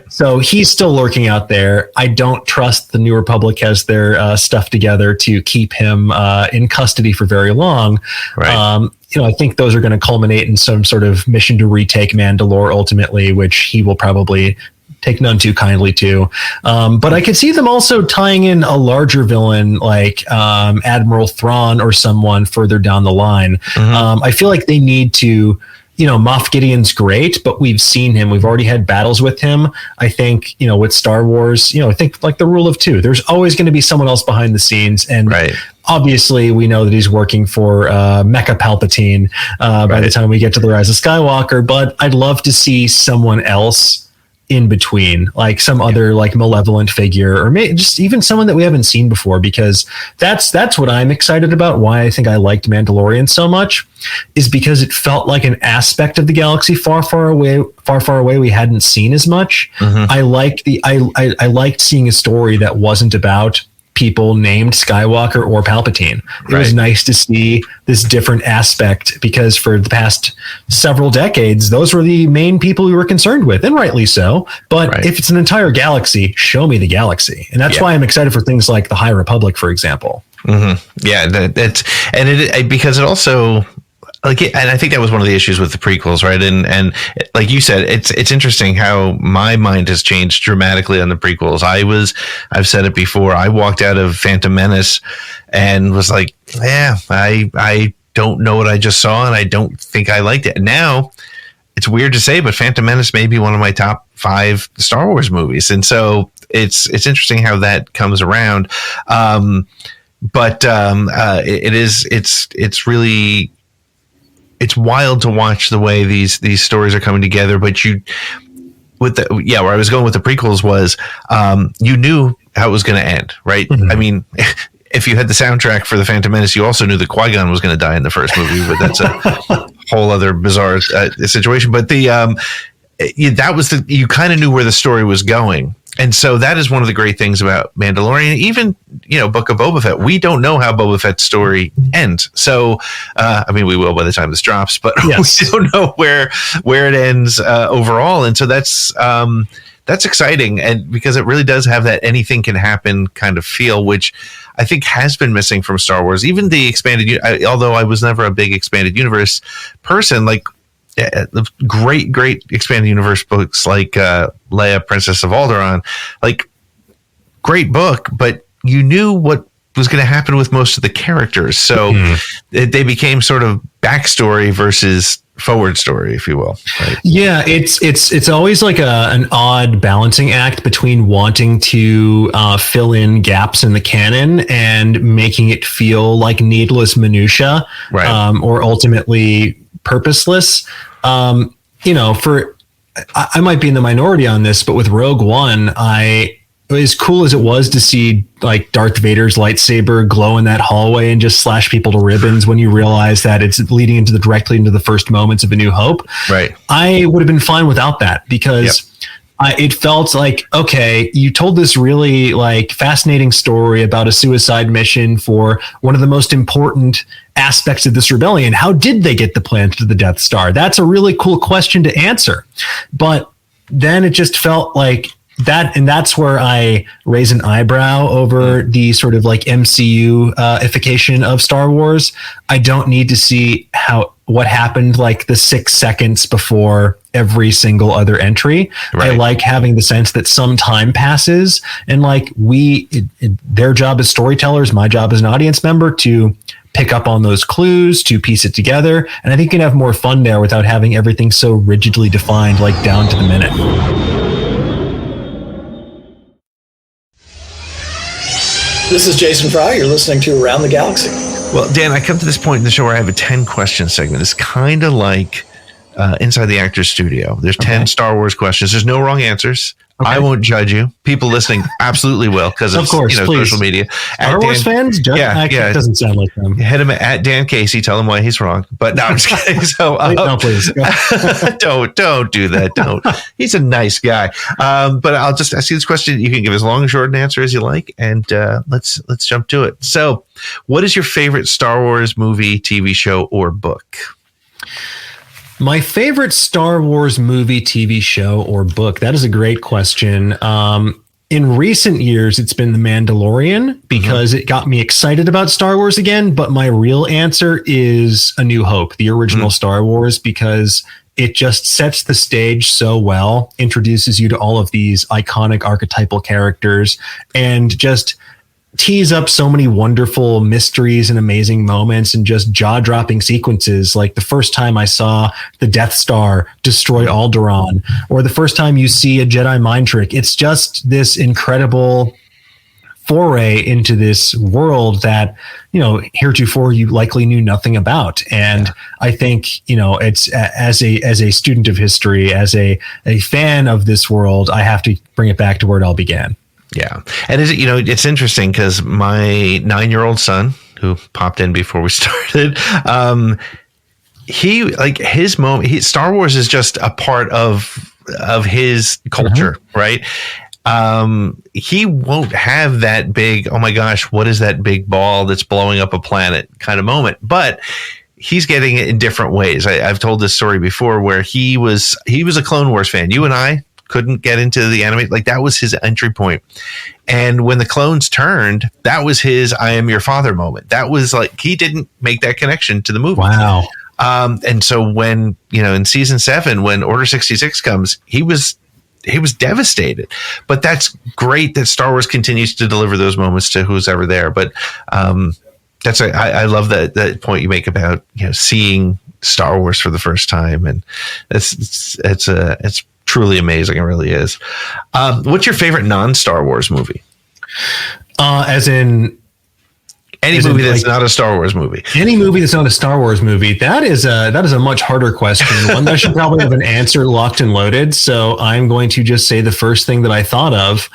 So he's still lurking out there. I don't trust the New Republic has their stuff together to keep him in custody for very long. Right. I think those are going to culminate in some sort of mission to retake Mandalore ultimately, which he will probably take none too kindly to. But I could see them also tying in a larger villain like Admiral Thrawn or someone further down the line. I feel like they need to, Moff Gideon's great, but we've seen him. We've already had battles with him. I think, with Star Wars, I think like the rule of two, there's always going to be someone else behind the scenes. And obviously we know that he's working for Mecha Palpatine by the time we get to The Rise of Skywalker, but I'd love to see someone else in between, like some other like malevolent figure, or maybe just even someone that we haven't seen before, because that's what I'm excited about. Why I think I liked Mandalorian so much is because it felt like an aspect of the galaxy far, far away we hadn't seen as much. I liked seeing a story that wasn't about people named Skywalker or Palpatine. It was nice to see this different aspect, because for the past several decades, those were the main people we were concerned with, and rightly so. But if it's an entire galaxy, show me the galaxy. And that's why I'm excited for things like the High Republic, for example. Yeah, because it also, and I think that was one of the issues with the prequels, right? And like you said, it's interesting how my mind has changed dramatically on the prequels. I've said it before, I walked out of Phantom Menace and was like, I don't know what I just saw, and I don't think I liked it. Now, it's weird to say, but Phantom Menace may be one of my top 5 Star Wars movies. And so it's interesting how that comes around. It's really, it's wild to watch the way these stories are coming together. But where I was going with the prequels was, you knew how it was going to end, right? I mean, if you had the soundtrack for the Phantom Menace, you also knew that Qui-Gon was going to die in the first movie, but that's a whole other bizarre situation. But you kind of knew where the story was going. And so that is one of the great things about Mandalorian. Even, Book of Boba Fett, we don't know how Boba Fett's story ends. So, we will by the time this drops, but yes. We don't know where it ends overall. And so that's exciting. And because it really does have that anything can happen kind of feel, which I think has been missing from Star Wars. Even the expanded, although I was never a big expanded universe person, like, the great expanded universe books like Leia, Princess of Alderaan, like great book, but you knew what was going to happen with most of the characters. So they became sort of backstory versus forward story, if you will. Right? Yeah, it's always like an odd balancing act between wanting to fill in gaps in the canon and making it feel like needless minutia, right. Or ultimately purposeless. I might be in the minority on this, but with Rogue One, as cool as it was to see like Darth Vader's lightsaber glow in that hallway and just slash people to ribbons when you realize that it's leading directly into the first moments of A New Hope. Right. I would have been fine without that because it felt like, okay, you told this really like fascinating story about a suicide mission for one of the most important aspects of this rebellion. How did they get the plan to the Death Star? That's a really cool question to answer. But then it just felt like that, and that's where I raise an eyebrow over the sort of like MCU-ification of Star Wars. I don't need to see what happened like the 6 seconds before every single other entry. Right. I like having the sense that some time passes and like their job as storytellers, my job as an audience member to pick up on those clues, to piece it together. And I think you can have more fun there without having everything so rigidly defined, like down to the minute. This is Jason Fry. You're listening to Around the Galaxy. Well, Dan, I come to this point in the show where I have a 10-question segment. It's kind of like Inside the Actors Studio. There's 10 Star Wars questions. There's no wrong answers. Okay. I won't judge you. People listening absolutely will because of course, social media. Star Wars fans? It doesn't sound like them. Hit him at Dan Casey. Tell him why he's wrong. But no, I'm just kidding. So no, please. don't do that. Don't. He's a nice guy. But I'll just ask you this question. You can give as long or short an answer as you like, and let's jump to it. So, what is your favorite Star Wars movie, TV show, or book? My favorite Star Wars movie, TV show, or book? That is a great question. In recent years, it's been The Mandalorian because it got me excited about Star Wars again. But my real answer is A New Hope, the original Star Wars, because it just sets the stage so well, introduces you to all of these iconic archetypal characters, and just tease up so many wonderful mysteries and amazing moments and just jaw-dropping sequences. Like the first time I saw the Death Star destroy Alderaan, or the first time you see a Jedi mind trick. It's just this incredible foray into this world that, heretofore you likely knew nothing about. And I think, it's as a student of history, as a fan of this world, I have to bring it back to where it all began. Yeah. And it's interesting because my 9-year-old son, who popped in before we started, his moment, Star Wars is just a part of his culture, right? He won't have that big, oh my gosh, what is that big ball that's blowing up a planet kind of moment, but he's getting it in different ways. I've told this story before where he was a Clone Wars fan. You and I couldn't get into the anime. Like that was his entry point. And when the clones turned, that was his I am your father moment. That was like, he didn't make that connection to the movie. Wow. And so when, in season 7, when Order 66 comes, he was devastated. But that's great that Star Wars continues to deliver those moments to who's ever there. But I love that point you make about, seeing Star Wars for the first time. And it's truly amazing. It really is. What's your favorite non-Star Wars movie? As in any movie that's not a Star Wars movie. Any movie that's not a Star Wars movie. That is a much harder question. One that should probably have an answer locked and loaded. So I'm going to just say the first thing that I thought of,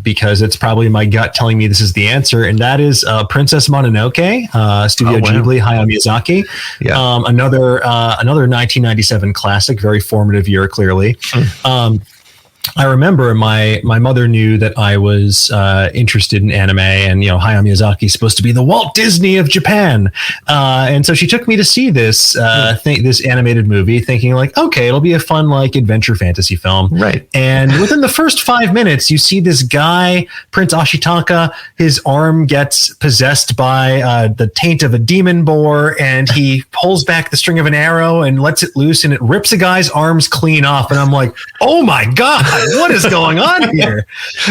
because it's probably my gut telling me this is the answer, and that is Princess Mononoke, Studio Ghibli, Hayao Miyazaki. Yeah. Another 1997 classic, very formative year, clearly. I remember my mother knew that I was interested in anime, and Hayao Miyazaki is supposed to be the Walt Disney of Japan, and so she took me to see this this animated movie, thinking like, okay, it'll be a fun like adventure fantasy film, right? And within the first 5 minutes, you see this guy, Prince Ashitaka, his arm gets possessed by the taint of a demon boar, and he pulls back the string of an arrow and lets it loose, and it rips a guy's arms clean off, and I'm like, oh my god. What is going on here?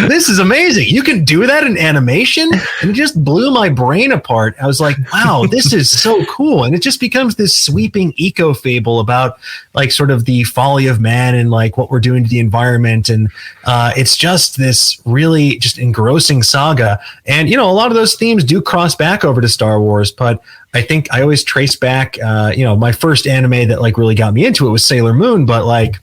This is amazing. You can do that in animation? And it just blew my brain apart. I was like, wow, this is so cool. And it just becomes this sweeping eco fable about like sort of the folly of man and like what we're doing to the environment. And it's just this really just engrossing saga. And, a lot of those themes do cross back over to Star Wars, but I think I always trace back, my first anime that like really got me into it was Sailor Moon, but like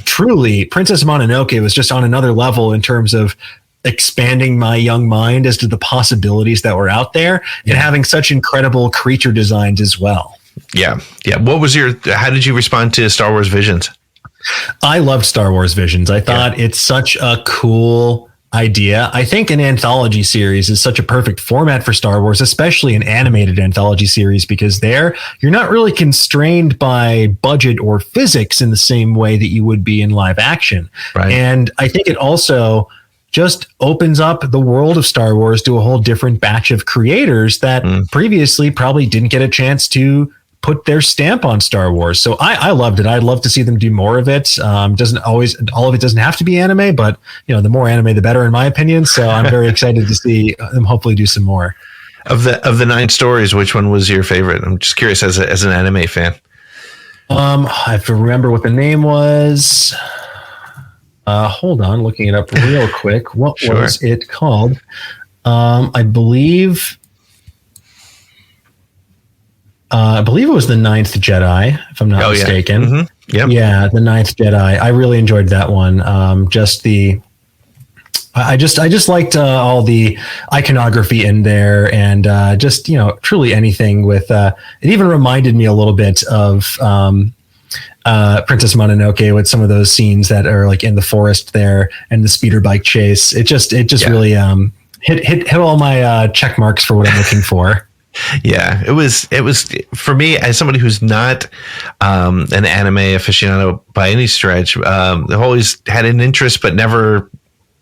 truly Princess Mononoke was just on another level in terms of expanding my young mind as to the possibilities that were out there and having such incredible creature designs as well. Yeah. Yeah. How did you respond to Star Wars Visions? I loved Star Wars Visions. I thought it's such a cool idea. I think an anthology series is such a perfect format for Star Wars, especially an animated anthology series, because there you're not really constrained by budget or physics in the same way that you would be in live action. Right. And I think it also just opens up the world of Star Wars to a whole different batch of creators that previously probably didn't get a chance to put their stamp on Star Wars. So I loved it. I'd love to see them do more of it. Doesn't always, all of it doesn't have to be anime, but the more anime, the better in my opinion. So I'm very excited to see them hopefully do some more. Of the 9 stories, which one was your favorite? I'm just curious as an anime fan. I have to remember what the name was. Hold on, looking it up real quick. What was it called? I believe it was The Ninth Jedi, if I'm not mistaken. Yeah. Mm-hmm. Yep. Yeah, The Ninth Jedi. I really enjoyed that one. I just liked all the iconography in there, and truly anything with. It even reminded me a little bit of Princess Mononoke with some of those scenes that are like in the forest there and the speeder bike chase. It just really hit all my check marks for what I'm looking for. Yeah, it was for me as somebody who's not an anime aficionado by any stretch. I've always had an interest, but never,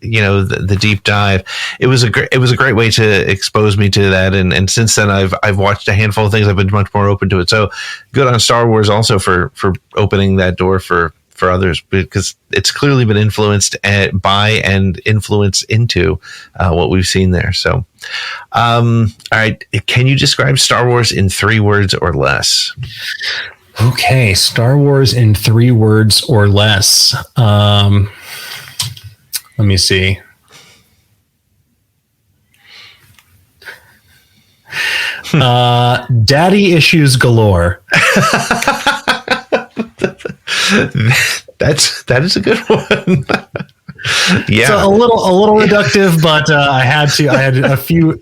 the deep dive. It was a great way to expose me to that, and since then I've watched a handful of things. I've been much more open to it. So good on Star Wars also for opening that door for others, because it's clearly been influenced by and influenced into what we've seen there. So, all right, can you describe Star Wars in 3 words or less? Okay, Star Wars in 3 words or less. Let me see. Daddy issues galore. That is a good one. Yeah, so a little reductive, but I had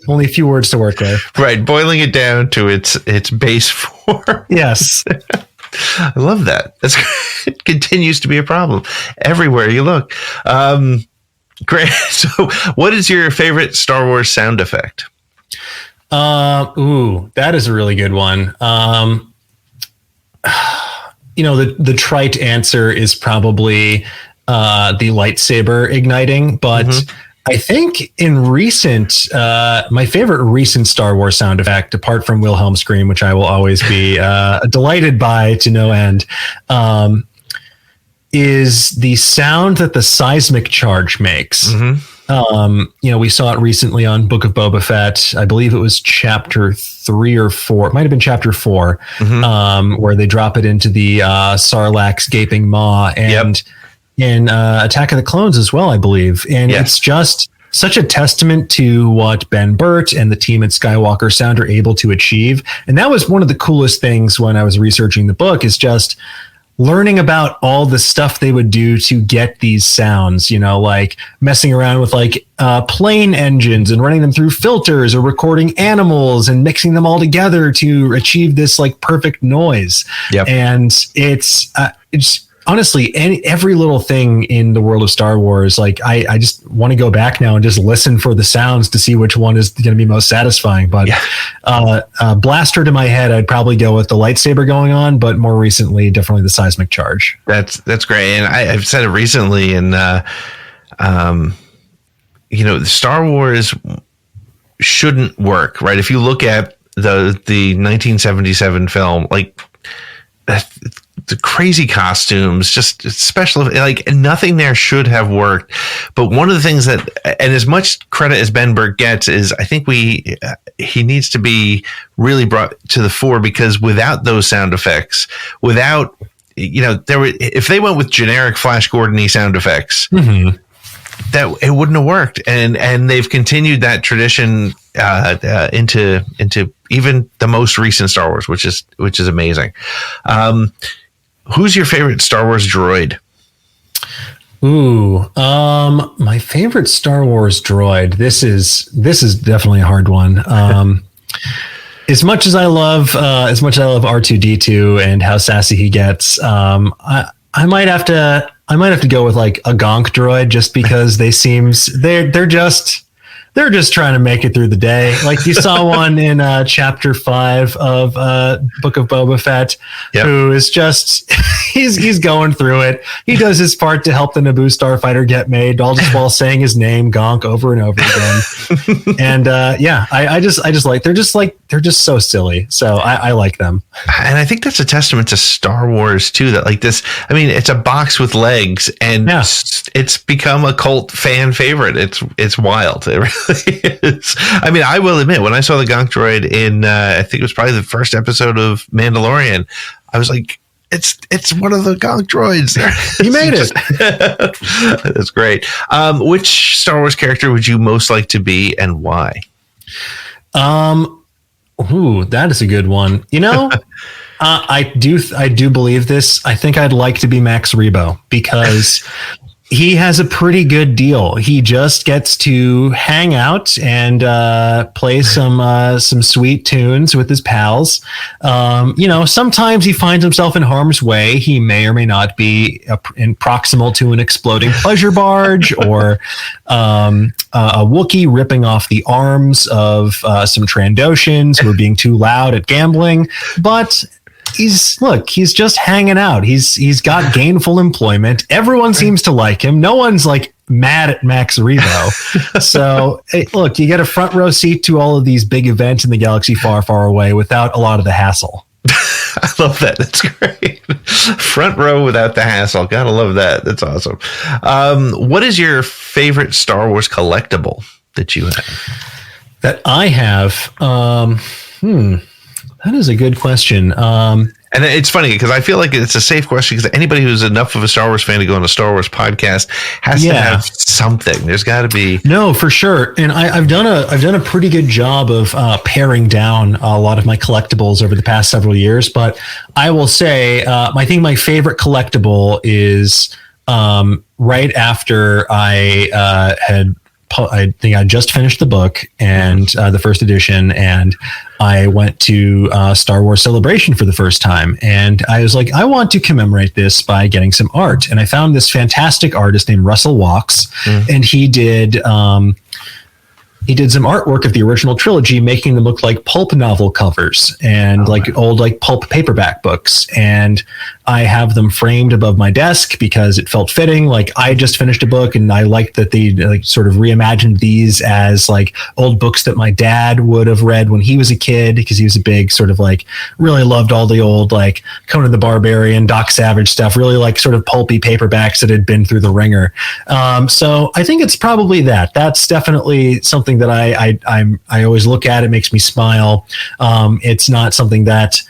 only a few words to work with. Right, boiling it down to its base form. Yes, I love that. It continues to be a problem everywhere you look. Great. So, what is your favorite Star Wars sound effect? That is a really good one. The trite answer is probably the lightsaber igniting, but I think in recent, my favorite recent Star Wars sound effect, apart from Wilhelm scream, which I will always be delighted by to no end, is the sound that the seismic charge makes. We saw it recently on Book of Boba Fett. I believe it was chapter 3 or 4. It might have been chapter 4, where they drop it into the Sarlacc's gaping maw, and in Attack of the Clones as well, I believe. And it's just such a testament to what Ben Burt and the team at Skywalker Sound are able to achieve. And that was one of the coolest things when I was researching the book, is just learning about all the stuff they would do to get these sounds, like messing around with like plane engines and running them through filters, or recording animals and mixing them all together to achieve this like perfect noise. And it's honestly, every little thing in the world of Star Wars, like I just want to go back now and just listen for the sounds to see which one is going to be most satisfying. But blaster to my head, I'd probably go with the lightsaber going on, but more recently, definitely the seismic charge. That's great. And I've said it recently, and Star Wars shouldn't work, right? If you look at the 1977 film, like the crazy costumes, just special, like nothing there should have worked. But one of the things that, and as much credit as Ben Burtt gets, is I think he needs to be really brought to the fore, because without those sound effects, without, if they went with generic Flash Gordon-y sound effects, that it wouldn't have worked. And they've continued that tradition into even the most recent Star Wars, which is amazing. Who's your favorite Star Wars droid? Ooh, my favorite Star Wars droid. This is definitely a hard one. As much as I love R2-D2 and how sassy he gets, I might have to go with like a Gonk droid, just because they're just trying to make it through the day. Like you saw one in chapter 5 of Book of Boba Fett, who is just he's going through it. He does his part to help the Naboo starfighter get made, all just while saying his name Gonk over and over again. And I just like they're just so silly. So I like them. And I think that's a testament to Star Wars too, that like this, I mean, it's a box with legs, and it's become a cult fan favorite. It's wild. It really is. I mean, I will admit, when I saw the Gonk droid in I think it was probably the first episode of Mandalorian, I was like, it's one of the Gonk droids. He made it. That's great. Which Star Wars character would you most like to be, and why? Ooh, that is a good one. I do believe this. I think I'd like to be Max Rebo, because he has a pretty good deal. He just gets to hang out and play some sweet tunes with his pals. Sometimes he finds himself in harm's way. He may or may not be proximal to an exploding pleasure barge, or a Wookiee ripping off the arms of some Trandoshans who are being too loud at gambling. But he's just hanging out. He's got gainful employment. Everyone seems to like him. No one's like mad at Max Rebo. So hey, look, you get a front row seat to all of these big events in the galaxy far, far away without a lot of the hassle. I love that. That's great. Front row without the hassle. Gotta love that. That's awesome. What is your favorite Star Wars collectible that you have? That I have? That is a good question. And it's funny because I feel like it's a safe question, because anybody who's enough of a Star Wars fan to go on a Star Wars podcast has to have something. There's got to be. No, for sure. And I've done a pretty good job of paring down a lot of my collectibles over the past several years. But I will say, I think my favorite collectible is right after I think I just finished the book and the first edition, and I went to Star Wars Celebration for the first time. And I was like, I want to commemorate this by getting some art. And I found this fantastic artist named Russell Walks, and he did some artwork of the original trilogy, making them look like pulp novel covers and old pulp paperback books. And I have them framed above my desk because it felt fitting. Like, I just finished a book, and I liked that they sort of reimagined these as like old books that my dad would have read when he was a kid, because he was a big sort of really loved all the old Conan the Barbarian, Doc Savage stuff, really sort of pulpy paperbacks that had been through the ringer. So I think it's probably that. That's definitely something that I always look at. It makes me smile. It's not something that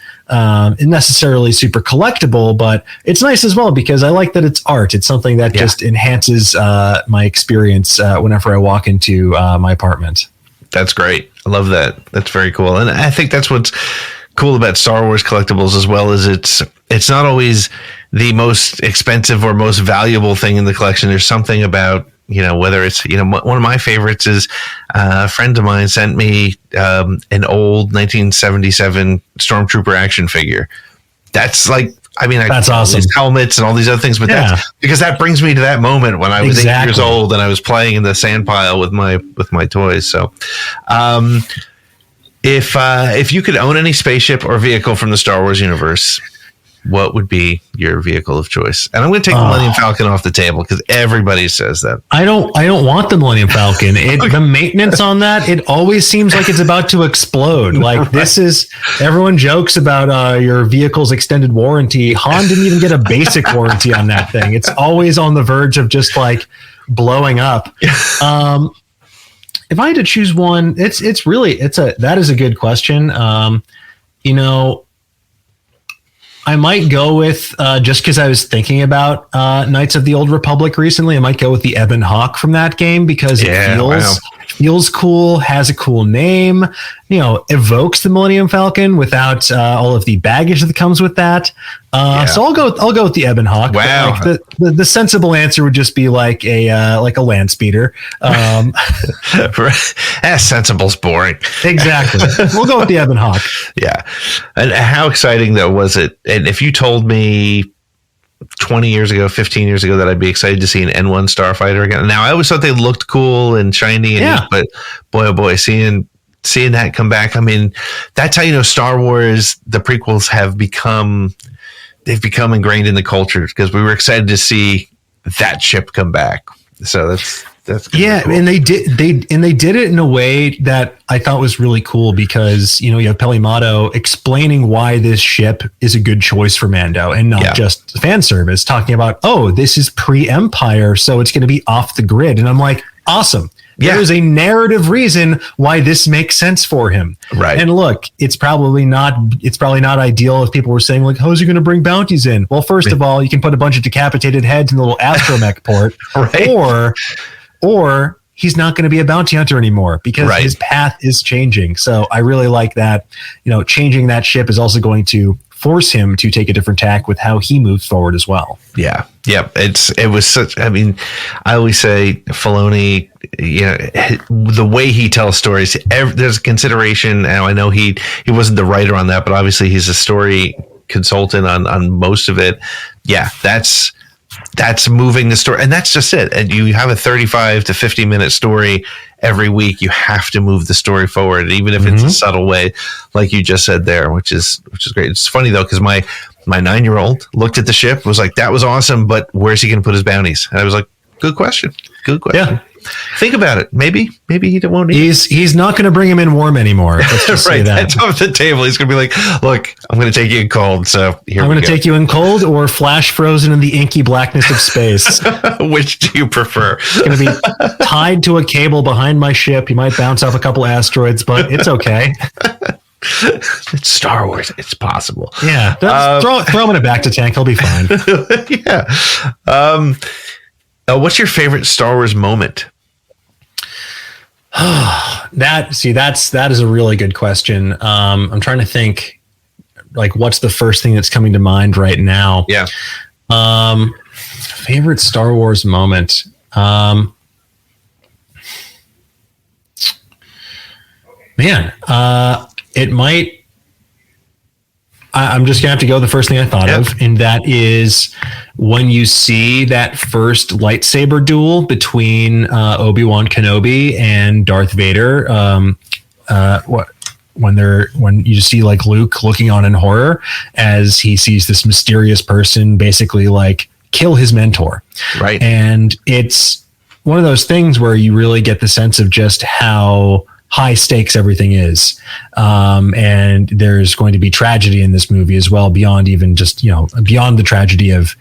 is necessarily super collectible, but it's nice as well because I like that it's art. It's something that just enhances my experience whenever I walk into my apartment. That's great. I love that. That's very cool. And I think that's what's cool about Star Wars collectibles as well, is it's not always the most expensive or most valuable thing in the collection. There's something about, whether it's, one of my favorites is a friend of mine sent me an old 1977 Stormtrooper action figure. That's I mean, that's all awesome. These helmets and all these other things, but that's because that brings me to that moment when I was 8 years old and I was playing in the sand pile with my toys. So, if you could own any spaceship or vehicle from the Star Wars universe, what would be your vehicle of choice? And I'm going to take the Millennium Falcon off the table because everybody says that. I don't want the Millennium Falcon. The maintenance on that, it always seems like it's about to explode. Like this is, everyone jokes about your vehicle's extended warranty. Han didn't even get a basic warranty on that thing. It's always on the verge of just like blowing up. If I had to choose one, that is a good question. I might go with, just because I was thinking about Knights of the Old Republic recently, I might go with the Ebon Hawk from that game because it feels cool, has a cool name, evokes the Millennium Falcon without all of the baggage that comes with that. So I'll go with the Ebon Hawk. Wow. Like the sensible answer would just be like a land speeder. Sensible's boring. Exactly. We'll go with the Ebon Hawk. Yeah. And how exciting though was it? And if you told me 20 years ago, 15 years ago, that I'd be excited to see an N1 Starfighter again. Now I always thought they looked cool and shiny and neat, but boy, oh boy, seeing that come back. I mean, that's how Star Wars, the prequels they've become ingrained in the culture because we were excited to see that ship come back. So that's cool. And they did it in a way that I thought was really cool because you have Pelimato explaining why this ship is a good choice for Mando and not just fan service, talking about this is pre-Empire, so it's going to be off the grid, and I'm like, awesome. There's a narrative reason why this makes sense for him. Right. And look, it's probably not ideal if people were saying like, how's he going to bring bounties in? Well, first of all, you can put a bunch of decapitated heads in a little astromech port, or he's not going to be a bounty hunter anymore because his path is changing. So I really like that, changing that ship is also going to force him to take a different tack with how he moves forward as well. Yeah. Yeah. It was such, I mean, I always say Filoni, the way he tells stories, there's a consideration. Now I know he wasn't the writer on that, but obviously he's a story consultant on most of it. Yeah. That's moving the story. And that's just it. And you have a 35 to 50 minute story every week. You have to move the story forward, even if it's a subtle way, like you just said there, which is great. It's funny though, because my 9-year-old looked at the ship, was like, that was awesome, but where's he going to put his bounties? And I was like, good question. Yeah. Think about it. Maybe he won't need He's not going to bring him in warm anymore. Let's just say that. That's off the table. He's going to be like, look, I'm going to take you in cold. So I'm going to take you in cold or flash frozen in the inky blackness of space. Which do you prefer? It's going to be tied to a cable behind my ship. You might bounce off a couple asteroids, but it's okay. It's Star Wars. It's possible. Yeah. Throw him in a back to tank. He'll be fine. Yeah. What's your favorite Star Wars moment? That is a really good question. I'm trying to think, like, what's the first thing that's coming to mind right now? Yeah. Favorite Star Wars moment. It might. I'm just gonna have to go the first thing I thought of, and that is when you see that first lightsaber duel between Obi-Wan Kenobi and Darth Vader. When you see like Luke looking on in horror as he sees this mysterious person basically like kill his mentor. Right. And it's one of those things where you really get the sense of just how high stakes everything is. And there's going to be tragedy in this movie as well, beyond even just, beyond the tragedy of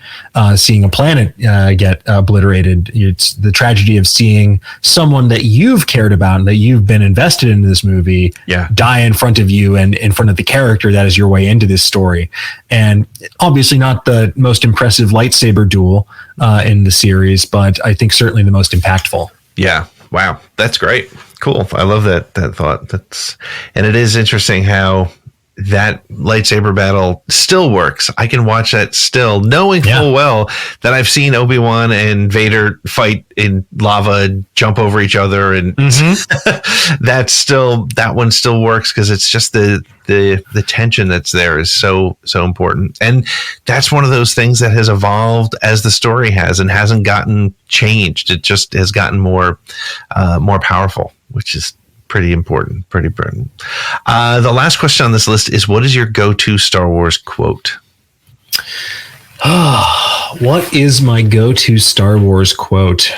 seeing a planet get obliterated. It's the tragedy of seeing someone that you've cared about and that you've been invested in this movie die in front of you and in front of the character that is your way into this story. And obviously not the most impressive lightsaber duel in the series, but I think certainly the most impactful. Yeah. Wow. That's great. Cool. I love that thought. And it is interesting how that lightsaber battle still works. I can watch that still, knowing full well that I've seen Obi-Wan and Vader fight in lava, jump over each other, and that one still works because it's just the tension that's there is so important. And that's one of those things that has evolved as the story has and hasn't gotten changed. It just has gotten more powerful, which is pretty important. The last question on this list is, what is your go-to Star Wars quote? What is my go-to Star Wars quote?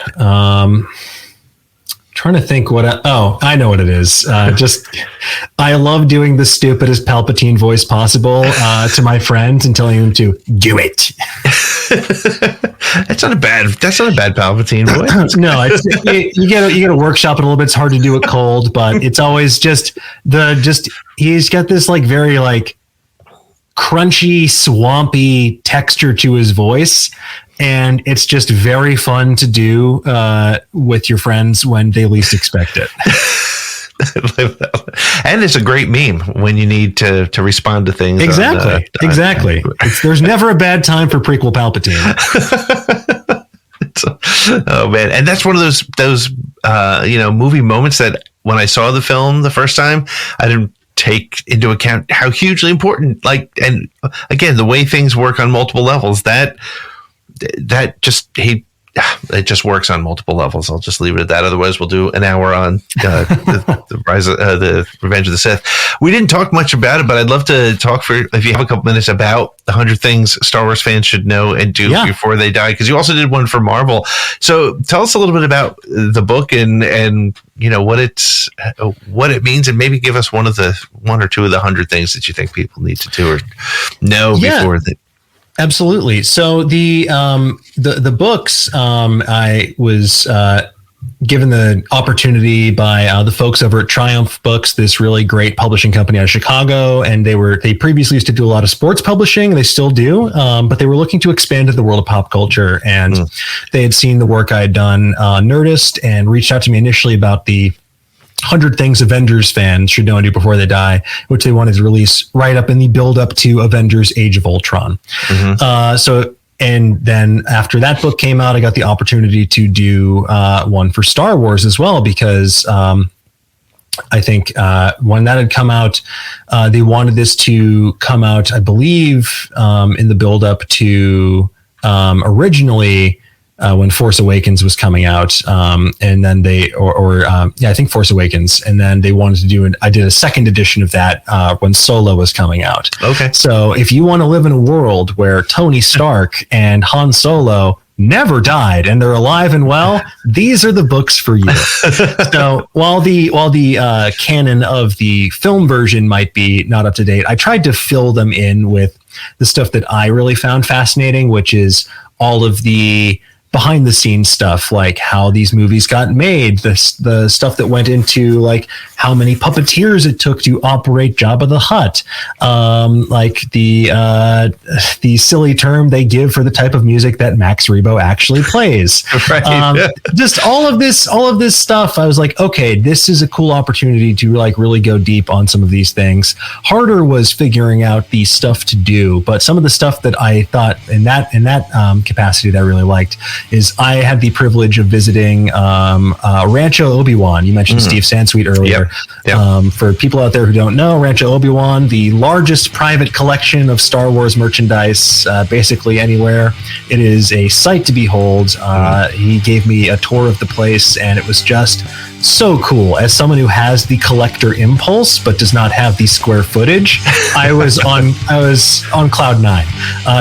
Trying to think I know what it is. I love doing the stupidest Palpatine voice possible to my friends and telling them to do it. That's not a bad Palpatine voice. No, you get a workshop it a little bit. It's hard to do it cold, but it's always he's got this like very like crunchy, swampy texture to his voice. And it's just very fun to do with your friends when they least expect it. And it's a great meme when you need to respond to things. Exactly. There's never a bad time for prequel Palpatine. Oh man, and that's one of those movie moments that when I saw the film the first time, I didn't take into account how hugely important. And again, the way things work on multiple levels. It just works on multiple levels. I'll just leave it at that. Otherwise, we'll do an hour on the Rise of the Revenge of the Sith. We didn't talk much about it, but I'd love to talk if you have a couple minutes about the 100 things Star Wars fans should know and do before they die. Because you also did one for Marvel. So tell us a little bit about the book and what it means, and maybe give us one or two of the 100 things that you think people need to do or know before they. Absolutely. So the books, I was given the opportunity by the folks over at Triumph Books, this really great publishing company out of Chicago, and they previously used to do a lot of sports publishing. They still do, but they were looking to expand to the world of pop culture, and they had seen the work I had done on Nerdist and reached out to me initially about the 100 things Avengers fans should know and do before they die, which they wanted to release right up in the build up to Avengers Age of Ultron. And then after that book came out, I got the opportunity to do one for Star Wars as well, because I think when that had come out, they wanted this to come out, I believe, in the build up to originally when Force Awakens was coming out, and then I think Force Awakens, and then they wanted to do I did a second edition of that when Solo was coming out. Okay. So if you want to live in a world where Tony Stark and Han Solo never died and they're alive and well, these are the books for you. So while the canon of the film version might be not up to date, I tried to fill them in with the stuff that I really found fascinating, which is all of the behind the scenes stuff, like how these movies got made, the stuff that went into like how many puppeteers it took to operate Jabba the Hutt, like the silly term they give for the type of music that Max Rebo actually plays. Just all of this stuff. I was like, okay, this is a cool opportunity to like really go deep on some of these things. Harder was figuring out the stuff to do, but some of the stuff that I thought in that capacity that I really liked is I had the privilege of visiting Rancho Obi-Wan. You mentioned Steve Sansweet earlier. Yep. For people out there who don't know, Rancho Obi-Wan, the largest private collection of Star Wars merchandise basically anywhere. It is a sight to behold. He gave me a tour of the place, and it was just so cool. As someone who has the collector impulse but does not have the square footage, I was on cloud nine,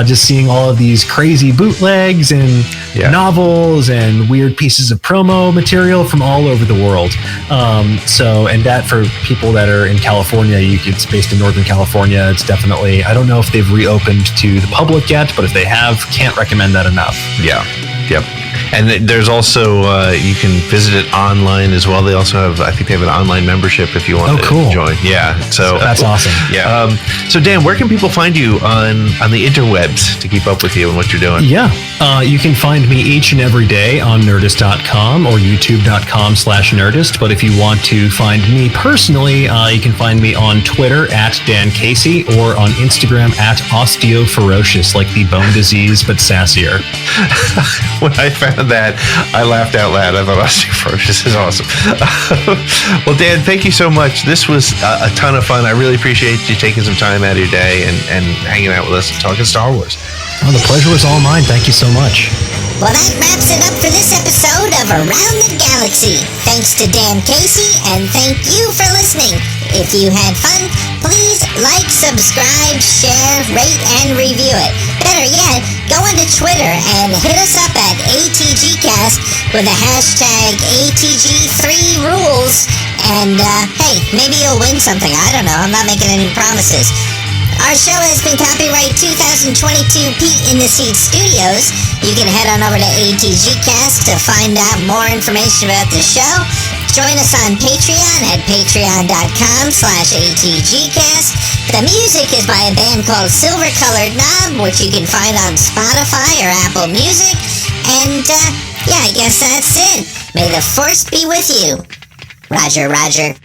just seeing all of these crazy bootlegs and novels and weird pieces of promo material from all over the world. And that for people that are in California, it's based in Northern California. It's definitely, I don't know if they've reopened to the public yet, but if they have, can't recommend that enough. Yeah. Yep. And there's also, you can visit it online as well. They also have, I think they have an online membership if you want to join. Yeah. So that's awesome. Yeah. So Dan, where can people find you on the interwebs to keep up with you and what you're doing? Yeah. You can find me each and every day on Nerdist.com or YouTube.com/Nerdist. But if you want to find me personally, you can find me on Twitter at Dan Casey or on Instagram at Osteoferocious, like the bone disease, but sassier. When I found that, I laughed out loud. I thought Osteoferocious is awesome. Well, Dan, thank you so much. This was a ton of fun. I really appreciate you taking some time out of your day and hanging out with us and talking Star Wars. Oh, the pleasure was all mine. Thank you so much. Well, that wraps it up for this episode of Around the Galaxy. Thanks to Dan Casey, and thank you for listening. If you had fun, please like, subscribe, share, rate, and review it. Better yet, go onto Twitter and hit us up at ATGcast with the hashtag ATG3rules. And, hey, maybe you'll win something. I don't know. I'm not making any promises. Our show has been copyright 2022 Pete in the Seat Studios. You can head on over to ATGcast to find out more information about the show. Join us on Patreon at patreon.com/ATGcast. The music is by a band called Silver Colored Knob, which you can find on Spotify or Apple Music. And, yeah, I guess that's it. May the Force be with you. Roger, Roger.